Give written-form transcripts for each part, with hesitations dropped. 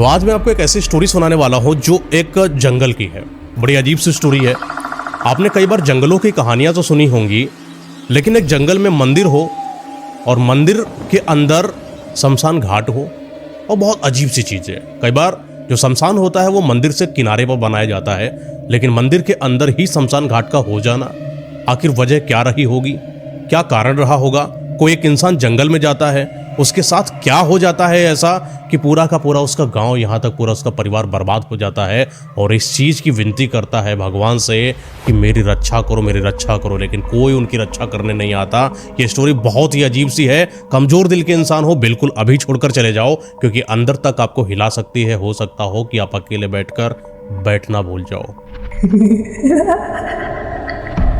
तो आज मैं आपको एक ऐसी स्टोरी सुनाने वाला हूँ जो एक जंगल की है। बड़ी अजीब सी स्टोरी है। आपने कई बार जंगलों की कहानियाँ तो सुनी होंगी, लेकिन एक जंगल में मंदिर हो और मंदिर के अंदर शमशान घाट हो और बहुत अजीब सी चीज़ है। कई बार जो शमशान होता है वो मंदिर से किनारे पर बनाया जाता है, लेकिन मंदिर के अंदर ही शमशान घाट का हो जाना, आखिर वजह क्या रही होगी, क्या कारण रहा होगा। कोई एक इंसान जंगल में जाता है, उसके साथ क्या हो जाता है ऐसा कि पूरा का पूरा उसका गांव, यहाँ तक पूरा उसका परिवार बर्बाद हो जाता है और इस चीज़ की विनती करता है भगवान से कि मेरी रक्षा करो, मेरी रक्षा करो, लेकिन कोई उनकी रक्षा करने नहीं आता। ये स्टोरी बहुत ही अजीब सी है। कमज़ोर दिल के इंसान हो बिल्कुल अभी छोड़कर चले जाओ, क्योंकि अंदर तक आपको हिला सकती है। हो सकता हो कि आप अकेले बैठना भूल जाओ।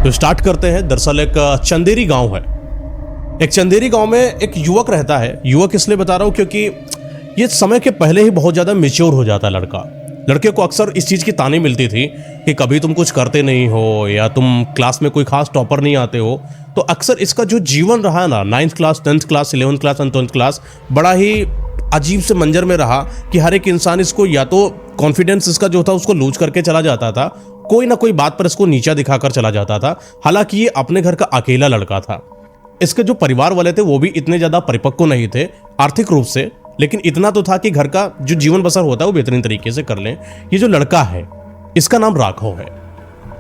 तो स्टार्ट करते हैं। दरअसल एक चंदेरी गांव है। एक चंदेरी गांव में एक युवक रहता है। युवक इसलिए बता रहा हूं क्योंकि ये समय के पहले ही बहुत ज़्यादा मैच्योर हो जाता है लड़का। लड़के को अक्सर इस चीज़ की ताने मिलती थी कि कभी तुम कुछ करते नहीं हो या तुम क्लास में कोई खास टॉपर नहीं आते हो। तो अक्सर इसका जो जीवन रहा ना, 9th class, 10th class, 11th class and 12th class, बड़ा ही अजीब से मंजर में रहा कि हर एक इंसान इसको या तो कॉन्फिडेंस इसका जो था उसको लूज करके चला जाता था, कोई ना कोई बात पर इसको नीचा दिखाकर चला जाता था। हालांकि ये अपने घर का अकेला लड़का था। इसके जो परिवार वाले थे वो भी इतने ज़्यादा परिपक्व नहीं थे आर्थिक रूप से, लेकिन इतना तो था कि घर का जो जीवन बसर होता है वो बेहतरीन तरीके से कर लें। ये जो लड़का है इसका नाम राघव है।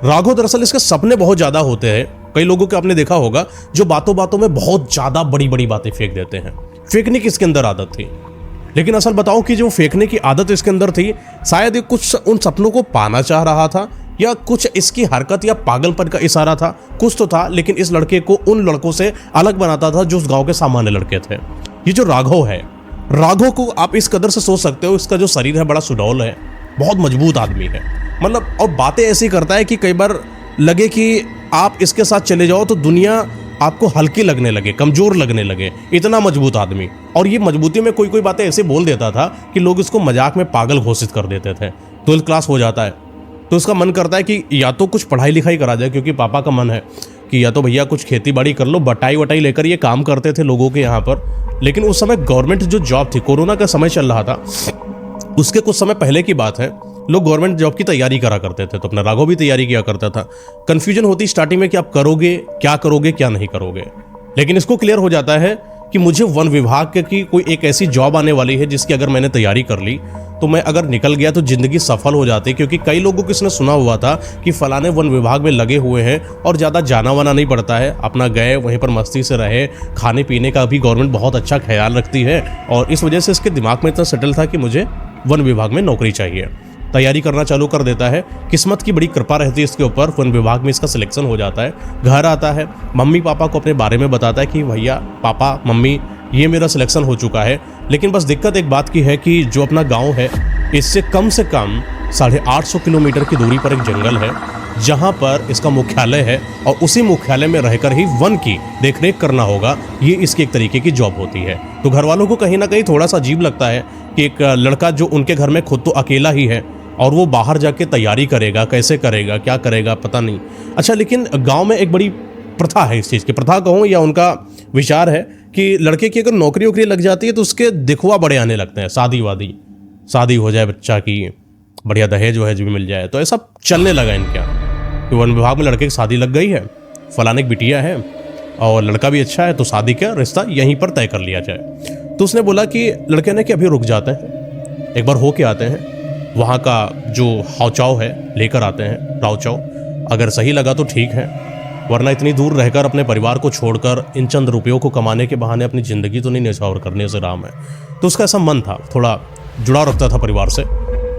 राघव दरअसल इसके सपने बहुत ज़्यादा होते हैं। कई लोगों को आपने देखा होगा जो बातों बातों में बहुत ज़्यादा बड़ी बड़ी बातें फेंक देते हैं। फेंकने की इसके अंदर आदत थी, लेकिन असल बताऊं कि जो फेंकने की आदत इसके अंदर थी, शायद ये कुछ उन सपनों को पाना चाह रहा था या कुछ इसकी हरकत या पागलपन का इशारा था, कुछ तो था। लेकिन इस लड़के को उन लड़कों से अलग बनाता था जो उस गांव के सामान्य लड़के थे। ये जो राघव है, राघव को आप इस कदर से सोच सकते हो, इसका जो शरीर है बड़ा सुडौल है, बहुत मजबूत आदमी है। मतलब और बातें ऐसी करता है कि कई बार लगे कि आप इसके साथ चले जाओ तो दुनिया आपको हल्की लगने लगे, कमजोर लगने लगे, इतना मजबूत आदमी। और ये मजबूती में कोई कोई बातें ऐसे बोल देता था कि लोग इसको मजाक में पागल घोषित कर देते थे। 12th क्लास हो जाता है तो उसका मन करता है कि या तो कुछ पढ़ाई लिखाई करा जाए, क्योंकि पापा का मन है कि या तो भैया कुछ खेती बाड़ी कर लो। बटाई वटाई लेकर ये काम करते थे लोगों के यहाँ पर। लेकिन उस समय गवर्नमेंट जो जॉब थी, कोरोना का समय चल रहा था, उसके कुछ समय पहले की बात है, लोग गवर्नमेंट जॉब की तैयारी करा करते थे। तो अपना राघव भी तैयारी किया करता था। कन्फ्यूजन होती स्टार्टिंग में कि आप करोगे क्या नहीं करोगे। लेकिन इसको क्लियर हो जाता है कि मुझे वन विभाग की कोई एक ऐसी जॉब आने वाली है जिसकी अगर मैंने तैयारी कर ली तो मैं अगर निकल गया तो जिंदगी सफल हो जाती। क्योंकि कई लोगों को इसने सुना हुआ था कि फलाने वन विभाग में लगे हुए हैं और ज़्यादा जाना वाना नहीं पड़ता है, अपना गए वहीं पर मस्ती से रहे, खाने पीने का भी गवर्नमेंट बहुत अच्छा ख्याल रखती है। और इस वजह से इसके दिमाग में इतना सेटल था कि मुझे वन विभाग में नौकरी चाहिए। तैयारी करना चालू कर देता है। किस्मत की बड़ी कृपा रहती है इसके ऊपर, वन विभाग में इसका सिलेक्शन हो जाता है। घर आता है, मम्मी पापा को अपने बारे में बताता है कि भैया, पापा, मम्मी, ये मेरा सिलेक्शन हो चुका है। लेकिन बस दिक्कत एक बात की है कि जो अपना गांव है इससे कम से कम 850 किलोमीटर की दूरी पर एक जंगल है जहां पर इसका मुख्यालय है और उसी मुख्यालय में रहकर ही वन की देखरेख करना होगा। ये इसकी एक तरीके की जॉब होती है। तो घर वालों को कहीं ना कहीं थोड़ा सा अजीब लगता है कि एक लड़का जो उनके घर में खुद तो अकेला ही है और वो बाहर जाके तैयारी करेगा, कैसे करेगा, क्या करेगा, पता नहीं। अच्छा, लेकिन गाँव में एक बड़ी प्रथा है, इस चीज़ की प्रथा कहूँ या उनका विचार है कि लड़के की अगर नौकरी वोकरी लग जाती है तो उसके दिखवा बड़े आने लगते हैं। शादी हो जाए बच्चा की, बढ़िया दहेज वहेज भी मिल जाए। तो ऐसा चलने लगा इनके यहाँ कि वन विभाग में लड़के की शादी लग गई है, फलाने की बिटिया है और लड़का भी अच्छा है, तो शादी का रिश्ता यहीं पर तय कर लिया जाए। तो उसने बोला कि लड़के ने कि अभी रुक जाते हैं, एक बार हो के आते हैं, वहाँ का जो हाव है लेकर आते हैं, राव, अगर सही लगा तो ठीक है, वरना इतनी दूर रहकर अपने परिवार को छोड़कर इन चंद रुपयों को कमाने के बहाने अपनी ज़िंदगी तो नहीं न्यौछावर करने से राम है। तो उसका ऐसा मन था, थोड़ा जुड़ाव रखता था परिवार से।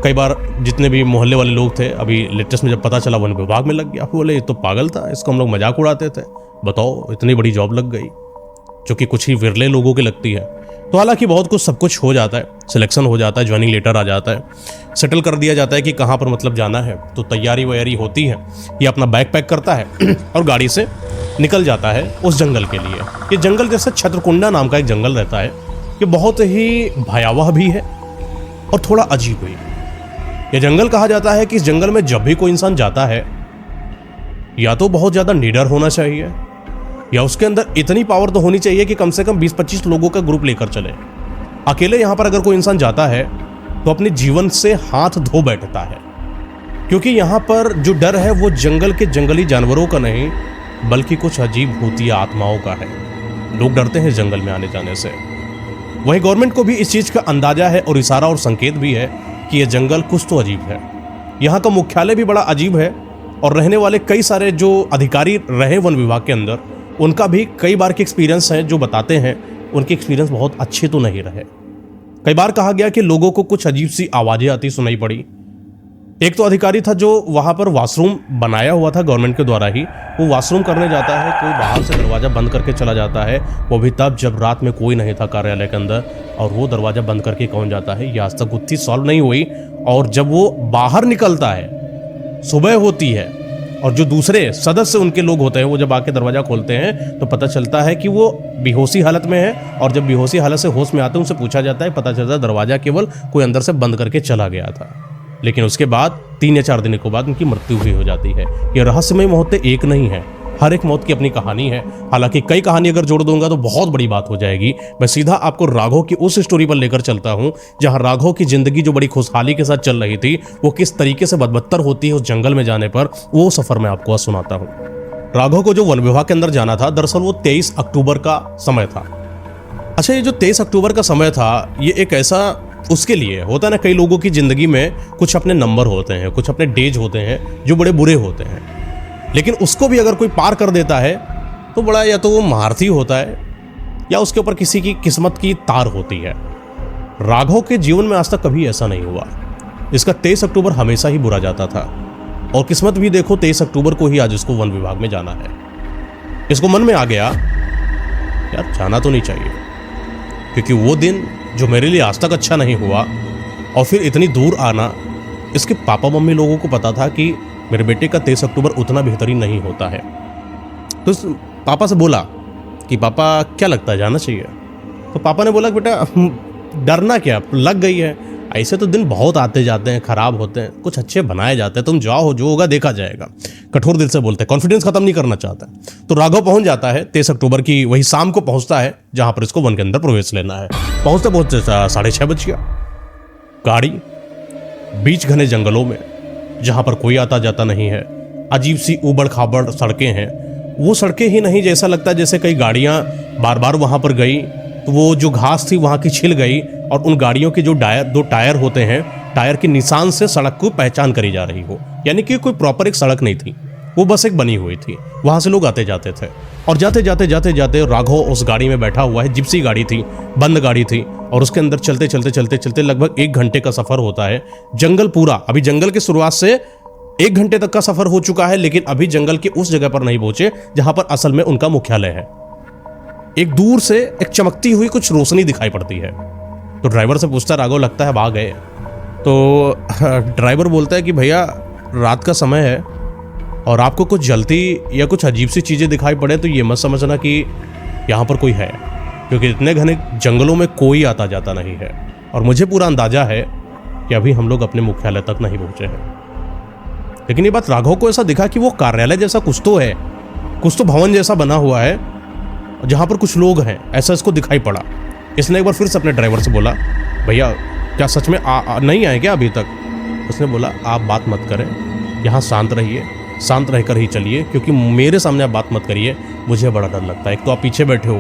कई बार जितने भी मोहल्ले वाले लोग थे, अभी लेटेस्ट में जब पता चला वन विभाग में लग गया, बोले ये तो पागल था, इसको हम लोग मजाक उड़ाते थे, बताओ इतनी बड़ी जॉब लग गई, जो कि कुछ ही विरले लोगों की लगती है। तो हालांकि बहुत कुछ सब कुछ हो जाता है, सिलेक्शन हो जाता है, ज्वाइनिंग लेटर आ जाता है, सेटल कर दिया जाता है कि कहाँ पर मतलब जाना है। तो तैयारी वैयारी होती है, ये अपना बैग पैक करता है और गाड़ी से निकल जाता है उस जंगल के लिए। ये जंगल जैसे छत्रकुंडा नाम का एक जंगल रहता है, ये बहुत ही भयावह भी है और थोड़ा अजीब भी। ये जंगल कहा जाता है कि इस जंगल में जब भी कोई इंसान जाता है या तो बहुत ज़्यादा निडर होना चाहिए या उसके अंदर इतनी पावर तो होनी चाहिए कि कम से कम 20-25 लोगों का ग्रुप लेकर चले। अकेले यहाँ पर अगर कोई इंसान जाता है तो अपने जीवन से हाथ धो बैठता है, क्योंकि यहाँ पर जो डर है वो जंगल के जंगली जानवरों का नहीं बल्कि कुछ अजीब भूतिया आत्माओं का है। लोग डरते हैं जंगल में आने जाने से। वहीं गवर्नमेंट को भी इस चीज़ का अंदाजा है और इशारा और संकेत भी है कि यह जंगल कुछ तो अजीब है। यहाँ का मुख्यालय भी बड़ा अजीब है और रहने वाले कई सारे जो अधिकारी रहे वन विभाग के अंदर, उनका भी कई बार के एक्सपीरियंस हैं जो बताते हैं उनके एक्सपीरियंस बहुत अच्छे तो नहीं रहे। कई बार कहा गया कि लोगों को कुछ अजीब सी आवाज़ें आती सुनाई पड़ी। एक तो अधिकारी था जो वहाँ पर वॉशरूम बनाया हुआ था गवर्नमेंट के द्वारा ही, वो वॉशरूम करने जाता है, कोई बाहर से दरवाज़ा बंद करके चला जाता है, वो भी तब जब रात में कोई नहीं था कार्यालय के अंदर, और वो दरवाज़ा बंद करके कौन जाता है, ये आज तक गुत्थी सॉल्व नहीं हुई। और जब वो बाहर निकलता है, सुबह होती है, और जो दूसरे सदस्य उनके लोग होते हैं वो जब आके दरवाज़ा खोलते हैं तो पता चलता है कि वो बेहोशी हालत में है। और जब बेहोशी हालत से होश में आते हैं उनसे पूछा जाता है, पता चलता है दरवाज़ा केवल कोई अंदर से बंद करके चला गया था। लेकिन उसके बाद 3 या 4 दिन के बाद उनकी मृत्यु भी हो जाती है। ये रहस्यमय मौतें एक नहीं है, हर एक मौत की अपनी कहानी है। हालांकि कई कहानी अगर जोड़ दूंगा तो बहुत बड़ी बात हो जाएगी। मैं सीधा आपको राघव की उस स्टोरी पर लेकर चलता हूं जहां राघव की जिंदगी जो बड़ी खुशहाली के साथ चल रही थी वो किस तरीके से बदबत्तर होती है उस जंगल में जाने पर। वो सफर मैं आपको आज सुनाता हूं। राघव को जो वन विभाग के अंदर जाना था, दरअसल वो 23 अक्टूबर का समय था। अच्छा, ये जो 23 अक्टूबर का समय था, ये एक ऐसा उसके लिए होता है ना, कई लोगों की जिंदगी में कुछ अपने नंबर होते हैं, कुछ अपने डेज होते हैं जो बड़े बुरे होते हैं, लेकिन उसको भी अगर कोई पार कर देता है तो बड़ा, या तो वो महारथी होता है या उसके ऊपर किसी की किस्मत की तार होती है। राघव के जीवन में आज तक कभी ऐसा नहीं हुआ। इसका 23 अक्टूबर हमेशा ही बुरा जाता था और किस्मत भी देखो 23 अक्टूबर को ही आज इसको वन विभाग में जाना है। इसको मन में आ गया यार जाना तो नहीं चाहिए, क्योंकि वो दिन जो मेरे लिए आज तक अच्छा नहीं हुआ और फिर इतनी दूर आना, इसके पापा मम्मी लोगों को पता था कि मेरे बेटे का 23 अक्टूबर उतना बेहतरीन नहीं होता है। तो पापा से बोला कि पापा क्या लगता है जाना चाहिए? तो पापा ने बोला कि बेटा डरना क्या, लग गई है, ऐसे तो दिन बहुत आते जाते हैं, खराब होते हैं, कुछ अच्छे बनाए जाते हैं, तुम जाओ, जो होगा देखा जाएगा। कठोर दिल से बोलते हैं, कॉन्फिडेंस खत्म नहीं करना चाहता है। तो राघव पहुंच जाता है 23 अक्टूबर की वही शाम को पहुंचता है जहां पर इसको वन के अंदर प्रवेश लेना है। पहुंचते पहुंचते 6:30 बज गया। गाड़ी बीच घने जंगलों में जहां पर कोई आता जाता नहीं है, अजीब सी उबड़ खाबड़ सड़कें हैं। वो सड़कें ही नहीं, जैसा लगता है जैसे कई गाड़ियां बार बार वहां पर गई तो वो जो घास थी वहां की छिल गई और उन गाड़ियों के जो दो टायर होते हैं, टायर के निशान से सड़क को पहचान करी जा रही हो। यानी कि कोई प्रॉपर एक सड़क नहीं थी, वो बस एक बनी हुई थी, वहां से लोग आते जाते थे। और जाते जाते राघव उस गाड़ी में बैठा हुआ है। जिप्सी गाड़ी थी, बंद गाड़ी थी, और उसके अंदर चलते लगभग 1 घंटे का सफर होता है। जंगल पूरा, अभी जंगल की शुरुआत से 1 घंटे तक का सफर हो चुका है, लेकिन अभी जंगल के उस जगह पर नहीं पहुंचे जहां पर असल में उनका मुख्यालय है। एक दूर से एक चमकती हुई कुछ रोशनी दिखाई पड़ती है। तो ड्राइवर से पूछता राघव, लगता है भाग गए। तो ड्राइवर बोलता है कि भैया रात का समय है और आपको कुछ जलती या कुछ अजीब सी चीज़ें दिखाई पड़े तो ये मत समझना कि यहाँ पर कोई है, क्योंकि इतने घने जंगलों में कोई आता जाता नहीं है और मुझे पूरा अंदाजा है कि अभी हम लोग अपने मुख्यालय तक नहीं पहुँचे हैं। लेकिन ये बात राघव को ऐसा दिखा कि वो कार्यालय जैसा कुछ तो है, कुछ तो भवन जैसा बना हुआ है जहाँ पर कुछ लोग हैं, ऐसा इसको दिखाई पड़ा। इसने एक बार फिर से अपने ड्राइवर से बोला, भैया क्या सच में नहीं आए क्या अभी तक? उसने बोला आप बात मत करें, यहाँ शांत रहिए, शांत रहकर ही चलिए, क्योंकि मेरे सामने आप बात मत करिए, मुझे बड़ा डर लगता है। एक तो आप पीछे बैठे हो,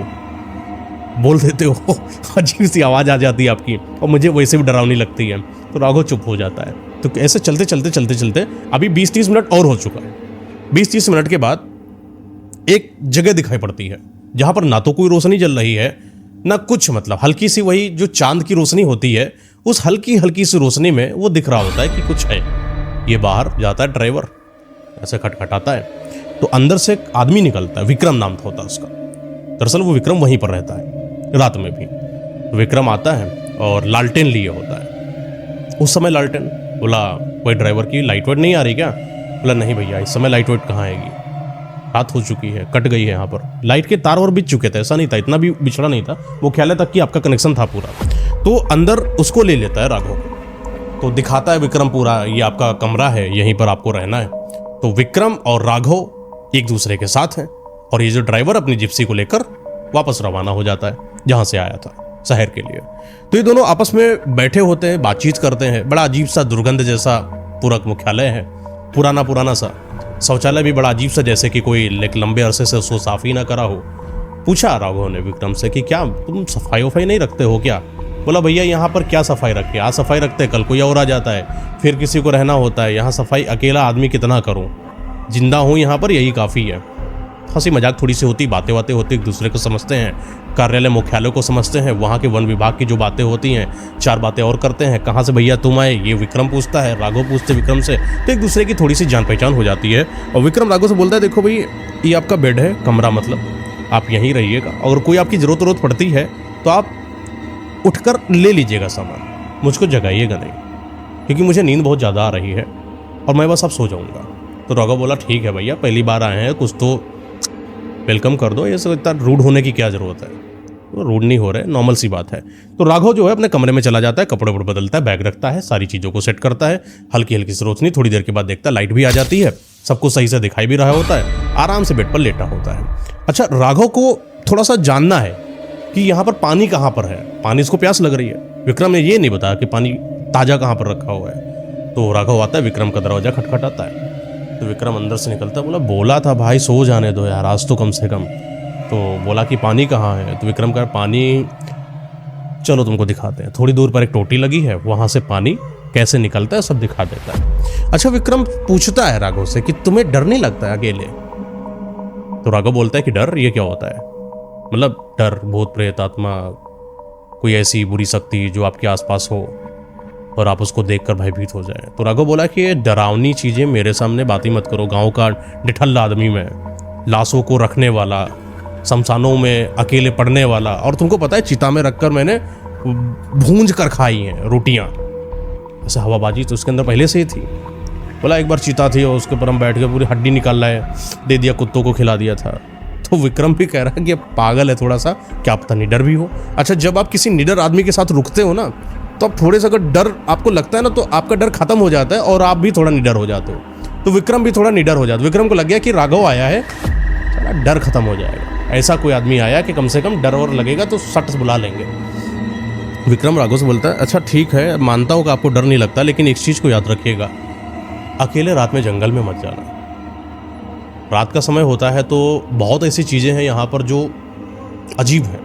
बोल देते हो, अजीब सी आवाज़ आ जाती है आपकी और मुझे वैसे भी डरावनी लगती है। तो राघव चुप हो जाता है। तो ऐसे चलते अभी 20-30 मिनट और हो चुका है। 20-30 मिनट के बाद एक जगह दिखाई पड़ती है जहाँ पर ना तो कोई रोशनी जल रही है ना कुछ, मतलब हल्की सी वही जो चांद की रोशनी होती है, उस हल्की सी रोशनी में वो दिख रहा होता है कि कुछ है। ये बाहर जाता है ड्राइवर, ऐसे खटखटाता है तो अंदर से एक आदमी निकलता है। विक्रम नाम होता है उसका। दरअसल वो विक्रम वहीं पर रहता है रात में भी। विक्रम आता है और लालटेन लिए होता है। उस समय लालटेन बोला, वही ड्राइवर की लाइट वेट नहीं आ रही क्या? बोला नहीं भैया इस समय लाइट वेट कहाँ आएगी, रात हो चुकी है, कट गई है। यहाँ पर लाइट के तार और बिछ चुके थे, ऐसा नहीं था, इतना भी बिछड़ा नहीं था, मुख्यालय तक की आपका कनेक्शन था पूरा। तो अंदर उसको ले लेता है राघव, तो दिखाता है विक्रम पूरा, ये आपका कमरा है, यहीं पर आपको रहना है। तो विक्रम और राघव एक दूसरे के साथ हैं और ये जो ड्राइवर अपनी जिप्सी को लेकर वापस रवाना हो जाता है जहाँ से आया था। शहर के लिए। तो ये दोनों आपस में बैठे होते हैं, बातचीत करते हैं। बड़ा अजीब सा दुर्गंध जैसा पूरा मुख्यालय है, पुराना सा। शौचालय भी बड़ा अजीब सा, जैसे कि कोई लंबे अरसे से उसको साफ ही ना करा हो। पूछा राघव ने विक्रम से कि क्या तुम सफाई वफाई नहीं रखते हो क्या? बोला भैया यहाँ पर क्या सफाई रखे, आज सफाई रखते कल कोई और आ जाता है, फिर किसी को रहना होता है, यहाँ सफाई अकेला आदमी कितना करूँ, जिंदा हूँ यहाँ पर यही काफ़ी है। हंसी मजाक थोड़ी सी होती, बातें होती, एक दूसरे को समझते हैं, कार्यालय मुख्यालय को समझते हैं, वहाँ के वन विभाग की जो बातें होती हैं, 4 बातें और करते हैं। कहाँ से भैया तुम आए, ये विक्रम पूछता है, राघव पूछते विक्रम से। तो एक दूसरे की थोड़ी सी जान पहचान हो जाती है। और विक्रम राघव से बोलता है देखो भाई ये आपका बेड है, कमरा मतलब आप यहीं रहिएगा, अगर कोई आपकी ज़रूरत पड़ती है तो आप उठकर ले लीजिएगा सामान, मुझको जगाइएगा नहीं, क्योंकि मुझे नींद बहुत ज़्यादा आ रही है और मैं बस अब सो जाऊँगा। तो राघव बोला ठीक है भैया, पहली बार आए हैं, कुछ तो वेलकम कर दो, ये सब इतना रूड होने की क्या ज़रूरत है। तो रूड नहीं हो रहे, नॉर्मल सी बात है। तो राघव जो है अपने कमरे में चला जाता है, कपड़े वपड़े बदलता है, बैग रखता है, सारी चीज़ों को सेट करता है, हल्की हल्की सी रोशनी, थोड़ी देर के बाद देखता है लाइट भी आ जाती है, सब कुछ सही से दिखाई भी रहा होता है, आराम से बेड पर लेटा होता है। अच्छा, राघव को थोड़ा सा जानना है कि यहाँ पर पानी कहाँ पर है, पानी इसको प्यास लग रही है। विक्रम ने ये नहीं बताया कि पानी ताज़ा कहाँ पर रखा हुआ है। तो राघव आता है, विक्रम का दरवाज़ा खटखटाता है। तो विक्रम अंदर से निकलता, बोला बोला था भाई सो जाने दो यार आज तो कम से कम। तो बोला कि पानी कहाँ है? तो विक्रम कहा पानी चलो तुमको दिखाते हैं। थोड़ी दूर पर एक टोटी लगी है, वहाँ से पानी कैसे निकलता है सब दिखा देता है। अच्छा, विक्रम पूछता है राघव से कि तुम्हें डर नहीं लगता है अकेले? तो राघव बोलता है कि डर, ये क्या होता है? मतलब डर, भूत प्रेत आत्मा, कोई ऐसी बुरी शक्ति जो आपके आसपास हो और आप उसको देखकर भयभीत हो जाए। तो राघव बोला कि ये डरावनी चीज़ें मेरे सामने बात ही मत करो। गांव का डिठल्ला आदमी मैं, लाशों को रखने वाला, शमशानों में अकेले पड़ने वाला, और तुमको पता है चिता में रखकर मैंने भूंज कर खाई हैं रोटियां। ऐसे हवाबाजी तो उसके अंदर पहले से ही थी। बोला एक बार चिता थी और उसके ऊपर हम बैठ के पूरी हड्डी निकाल लाए, दे दिया, कुत्तों को खिला दिया था। तो विक्रम भी कह रहा है कि पागल है थोड़ा सा, क्या पता निडर भी हो। अच्छा, जब आप किसी निडर आदमी के साथ रुकते हो ना, तो आप थोड़े से अगर डर आपको लगता है ना, तो आपका डर खत्म हो जाता है और आप भी थोड़ा निडर हो जाते हो। तो विक्रम भी थोड़ा निडर हो जाता। विक्रम को लग गया कि राघव आया है, चला डर खत्म हो जाएगा, ऐसा कोई आदमी आया कि कम से कम डर और लगेगा तो सट से बुला लेंगे। विक्रम राघव से बोलता है अच्छा ठीक है, मानता हूँ कि आपको डर नहीं लगता, लेकिन एक चीज़ को याद रखिएगा, अकेले रात में जंगल में मत जाना। रात का समय होता है तो बहुत ऐसी चीज़ें हैं यहाँ पर जो अजीब हैं,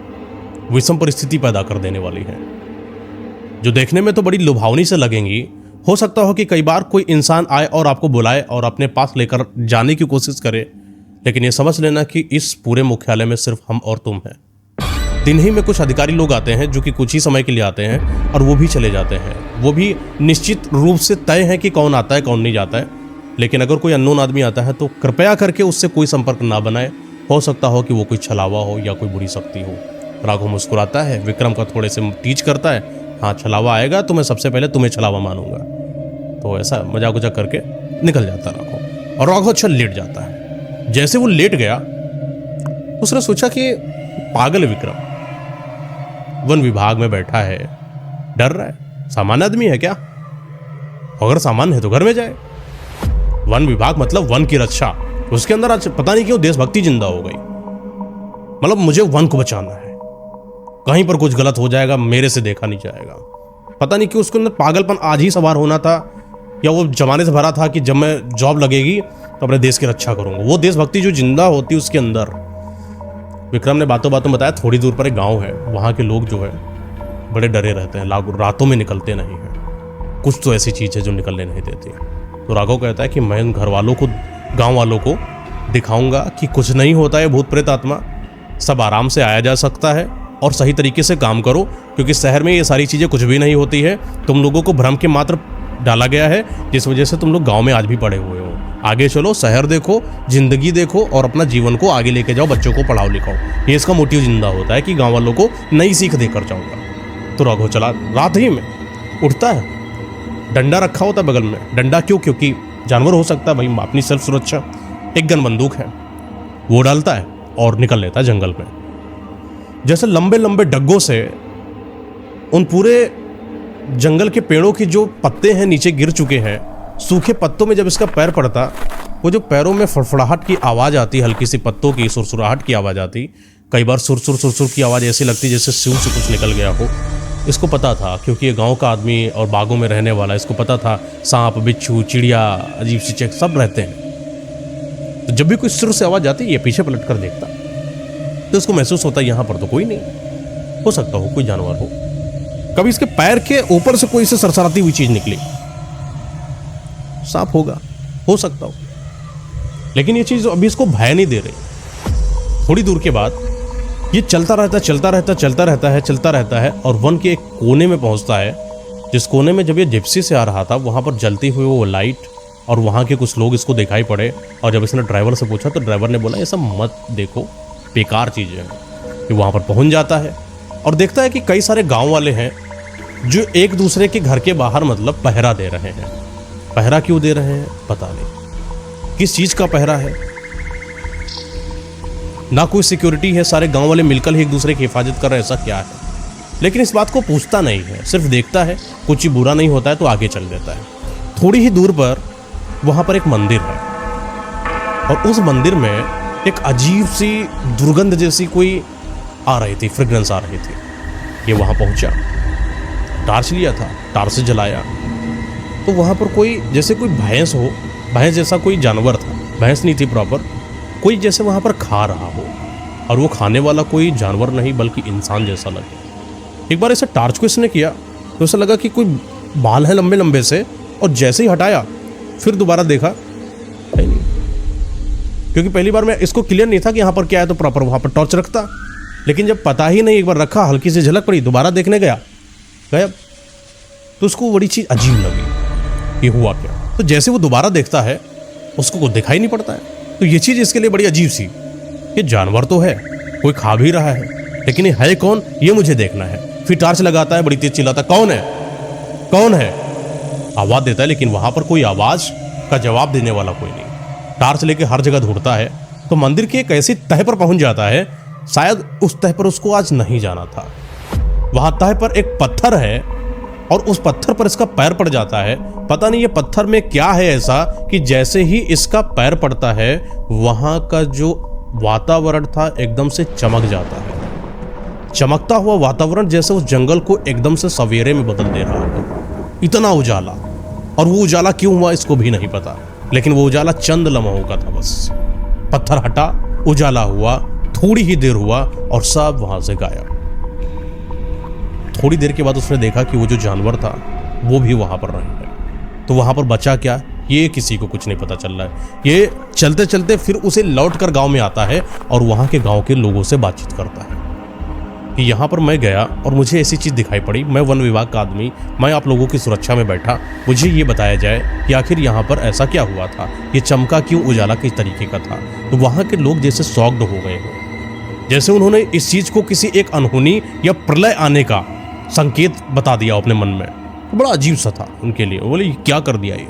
विषम परिस्थिति पैदा कर देने वाली हैं, जो देखने में तो बड़ी लुभावनी से लगेंगी। हो सकता हो कि कई बार कोई इंसान आए और आपको बुलाए और अपने पास लेकर जाने की कोशिश करे, लेकिन ये समझ लेना कि इस पूरे मुख्यालय में सिर्फ हम और तुम हैं। दिन ही में कुछ अधिकारी लोग आते हैं जो कि कुछ ही समय के लिए आते हैं और वो भी चले जाते हैं। वो भी निश्चित रूप से तय है कि कौन आता है कौन नहीं जाता है। लेकिन अगर कोई अननोन आदमी आता है तो कृपया करके उससे कोई संपर्क ना बनाए। हो सकता हो कि वो कोई छलावा हो या कोई बुरी शक्ति हो। राघव मुस्कुराता है, विक्रम का थोड़े से टीच करता है, हाँ छलावा आएगा तो मैं सबसे पहले तुम्हें छलावा मानूंगा। तो ऐसा मजाक उजाक करके निकल जाता राघव, और राघव अच्छा लेट जाता है। जैसे वो लेट गया उसने सोचा कि पागल है विक्रम, वन विभाग में बैठा है, डर रहा है, सामान्य आदमी है क्या? अगर सामान्य है तो घर में जाए। वन विभाग मतलब वन की रक्षा, उसके अंदर आज पता नहीं क्यों देशभक्ति जिंदा हो गई। मतलब मुझे वन को बचाना है, कहीं पर कुछ गलत हो जाएगा मेरे से देखा नहीं जाएगा। पता नहीं क्यों उसके अंदर पागलपन आज ही सवार होना था, या वो जमाने से भरा था कि जब मैं जॉब लगेगी तो अपने देश की रक्षा करूंगा। वो देशभक्ति जो जिंदा होती उसके अंदर। विक्रम ने बातों बातों बताया थोड़ी दूर पर एक गांव है, वहाँ के लोग जो है बड़े डरे रहते हैं, रातों में निकलते नहीं हैं। कुछ तो ऐसी चीज़ है जो निकलने नहीं देती। तो राघव कहता है कि मैं उन घर वालों को, गांव वालों को दिखाऊंगा कि कुछ नहीं होता है भूत प्रेत आत्मा, सब आराम से आया जा सकता है और सही तरीके से काम करो, क्योंकि शहर में ये सारी चीज़ें कुछ भी नहीं होती है। तुम लोगों को भ्रम के मात्र डाला गया है, जिस वजह से तुम लोग गांव में आज भी पड़े हुए हो। आगे चलो, शहर देखो, जिंदगी देखो और अपना जीवन को आगे लेके जाओ, बच्चों को पढ़ाओ लिखाओ। ये इसका मोटिव जिंदा होता है कि गांव वालों को नई सीख देकर जाऊंगा। तो राघव चला, रात ही में उठता है, डंडा रखा होता है बगल में। डंडा क्यों? क्योंकि जानवर हो सकता है भाई, अपनी सेल्फ सुरक्षा। एक गन बंदूक है, वो डालता है और निकल लेता है जंगल में। जैसे लंबे लंबे डग्गों से उन पूरे जंगल के पेड़ों की जो पत्ते हैं नीचे गिर चुके हैं, सूखे पत्तों में जब इसका पैर पड़ता, वो जो पैरों में फड़फड़ाहट की आवाज़ आती, हल्की सी पत्तों की सुरसुराहट की आवाज़ आती, कई बार सुर की आवाज़ ऐसी लगती जैसे सिर से कुछ निकल गया हो। इसको पता था, क्योंकि ये गांव का आदमी और बागों में रहने वाला, इसको पता था सांप, बिच्छू, चिड़िया, अजीब सी चीज़ सब रहते हैं। तो जब भी कोई सुर से आवाज़ आती ये पीछे पलट कर देखता, तो इसको महसूस होता यहाँ पर तो कोई नहीं, हो सकता हो कोई जानवर हो। कभी इसके पैर के ऊपर से कोई से सरसराती हुई चीज़ निकली, सांप होगा, हो सकता हो, लेकिन ये चीज़ अभी इसको भय नहीं दे रही। थोड़ी दूर के बाद ये चलता रहता है और वन के एक कोने में पहुंचता है, जिस कोने में जब ये जिप्सी से आ रहा था वहां पर जलती हुई वो लाइट और वहां के कुछ लोग इसको दिखाई पड़े। और जब इसने ड्राइवर से पूछा तो ड्राइवर ने बोला ये सब मत देखो, बेकार चीज़ें हैं। कि वहां पर पहुंच जाता है और देखता है कि कई सारे गांव वाले हैं जो एक दूसरे के घर के बाहर मतलब पहरा दे रहे हैं। पहरा क्यों दे रहे हैं पता नहीं, किस चीज़ का पहरा है, ना कोई सिक्योरिटी है, सारे गांव वाले मिलकर ही एक दूसरे की हिफाजत कर रहे हैं, ऐसा क्या है। लेकिन इस बात को पूछता नहीं है, सिर्फ देखता है, कुछ ही बुरा नहीं होता है तो आगे चल देता है। थोड़ी ही दूर पर वहां पर एक मंदिर है और उस मंदिर में एक अजीब सी दुर्गंध जैसी कोई आ रही थी, फ्रेग्रेंस आ रही थी। ये वहां पहुंचा, टार्च लिया था, टार्च से जलाया तो वहां पर कोई जैसे कोई भैंस हो, भैंस जैसा कोई जानवर था, भैंस नहीं थी प्रॉपर, कोई जैसे वहां पर खा रहा हो और वो खाने वाला कोई जानवर नहीं बल्कि इंसान जैसा लगे। एक बार ऐसे टार्च को इसने किया तो ऐसा लगा कि कोई बाल है लंबे लंबे से, और जैसे ही हटाया फिर दोबारा देखा है नहीं, क्योंकि पहली बार में इसको क्लियर नहीं था कि यहाँ पर क्या है, तो प्रॉपर वहां पर टॉर्च रखता। लेकिन जब पता ही नहीं, एक बार रखा, हल्की सी झलक पड़ी, दोबारा देखने गया, तो उसको बड़ी चीज अजीब लगी, ये हुआ क्या। तो जैसे वो दोबारा देखता है उसको कुछ दिखाई नहीं पड़ता है। तो ये चीज इसके लिए बड़ी अजीब सी, ये जानवर तो है, कोई खा भी रहा है, लेकिन ये है कौन, ये मुझे देखना है। फिर टार्च लगाता है, बड़ी तेज चिल्लाता, कौन है, कौन है, आवाज देता है, लेकिन वहां पर कोई आवाज का जवाब देने वाला कोई नहीं। टार्च लेके हर जगह ढूंढता है तो मंदिर की एक ऐसी तह पर पहुंच जाता है, शायद उस तह पर उसको आज नहीं जाना था। वहां तह पर एक पत्थर है और उस पत्थर पर इसका पैर पड़ जाता है। पता नहीं ये पत्थर में क्या है ऐसा कि जैसे ही इसका पैर पड़ता है वहां का जो वातावरण था एकदम से चमक जाता है। चमकता हुआ वातावरण जैसे उस जंगल को एकदम से सवेरे में बदल दे रहा है, इतना उजाला। और वो उजाला क्यों हुआ इसको भी नहीं पता, लेकिन वो उजाला चंद लम्हों का था बस। पत्थर हटा, उजाला हुआ, थोड़ी ही देर हुआ और सब वहां से गायब। थोड़ी देर के बाद उसने देखा कि वो जो जानवर था वो भी वहां पर नहीं है। तो वहां पर बचा क्या, ये किसी को कुछ नहीं पता चल रहा है। ये चलते चलते फिर उसे लौट कर गाँव में आता है और वहां के गाँव के लोगों से बातचीत करता है कि यहाँ पर मैं गया और मुझे ऐसी चीज़ दिखाई पड़ी, मैं वन विभाग का आदमी, मैं आप लोगों की सुरक्षा में बैठा, मुझे ये बताया जाए कि आखिर यहाँ पर ऐसा क्या हुआ था, ये चमका क्यों, उजाला किस तरीके का था। तो वहाँ के लोग जैसे शॉक्ड हो गए हो, जैसे उन्होंने इस चीज़ को किसी एक अनहोनी या प्रलय आने का संकेत बता दिया अपने मन में। तो बड़ा अजीब सा था उनके लिए, बोले क्या कर दिया ये,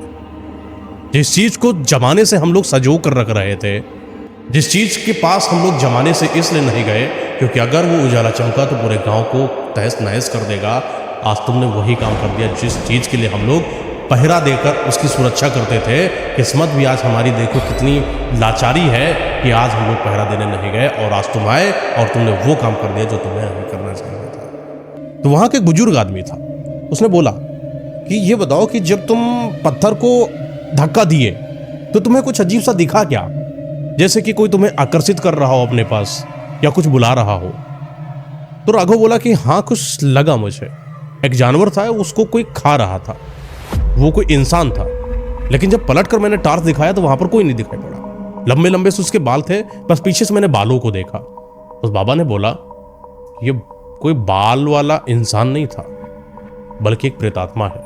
जिस चीज़ को जमाने से हम लोग सजो कर रख रहे थे, जिस चीज़ के पास हम लोग जमाने से इसलिए नहीं गए क्योंकि अगर वो उजाला चमका तो पूरे गांव को तहस नहस कर देगा। आज तुमने वही काम कर दिया जिस चीज़ के लिए हम लोग पहरा देकर उसकी सुरक्षा करते थे। किस्मत भी आज हमारी देखो कितनी लाचारी है कि आज हम लोग पहरा देने नहीं गए और आज तुम आए और तुमने वो काम कर दिया जो तुम्हें नहीं करना चाहिए था। तो वहाँ के बुजुर्ग आदमी था, उसने बोला कि ये बताओ कि जब तुम पत्थर को धक्का दिए तो तुम्हें कुछ अजीब सा दिखा क्या, जैसे कि कोई तुम्हें आकर्षित कर रहा हो अपने पास या कुछ बुला रहा हो। तो राघव बोला कि हाँ कुछ लगा मुझे, एक जानवर था उसको कोई खा रहा था, वो कोई इंसान था, लेकिन जब पलट कर मैंने टार्च दिखाया तो वहां पर कोई नहीं दिखाई पड़ा। लंबे लंबे से उसके बाल थे, बस पीछे से मैंने बालों को देखा। उस बाबा ने बोला ये कोई बाल वाला इंसान नहीं था बल्कि एक प्रेतात्मा है।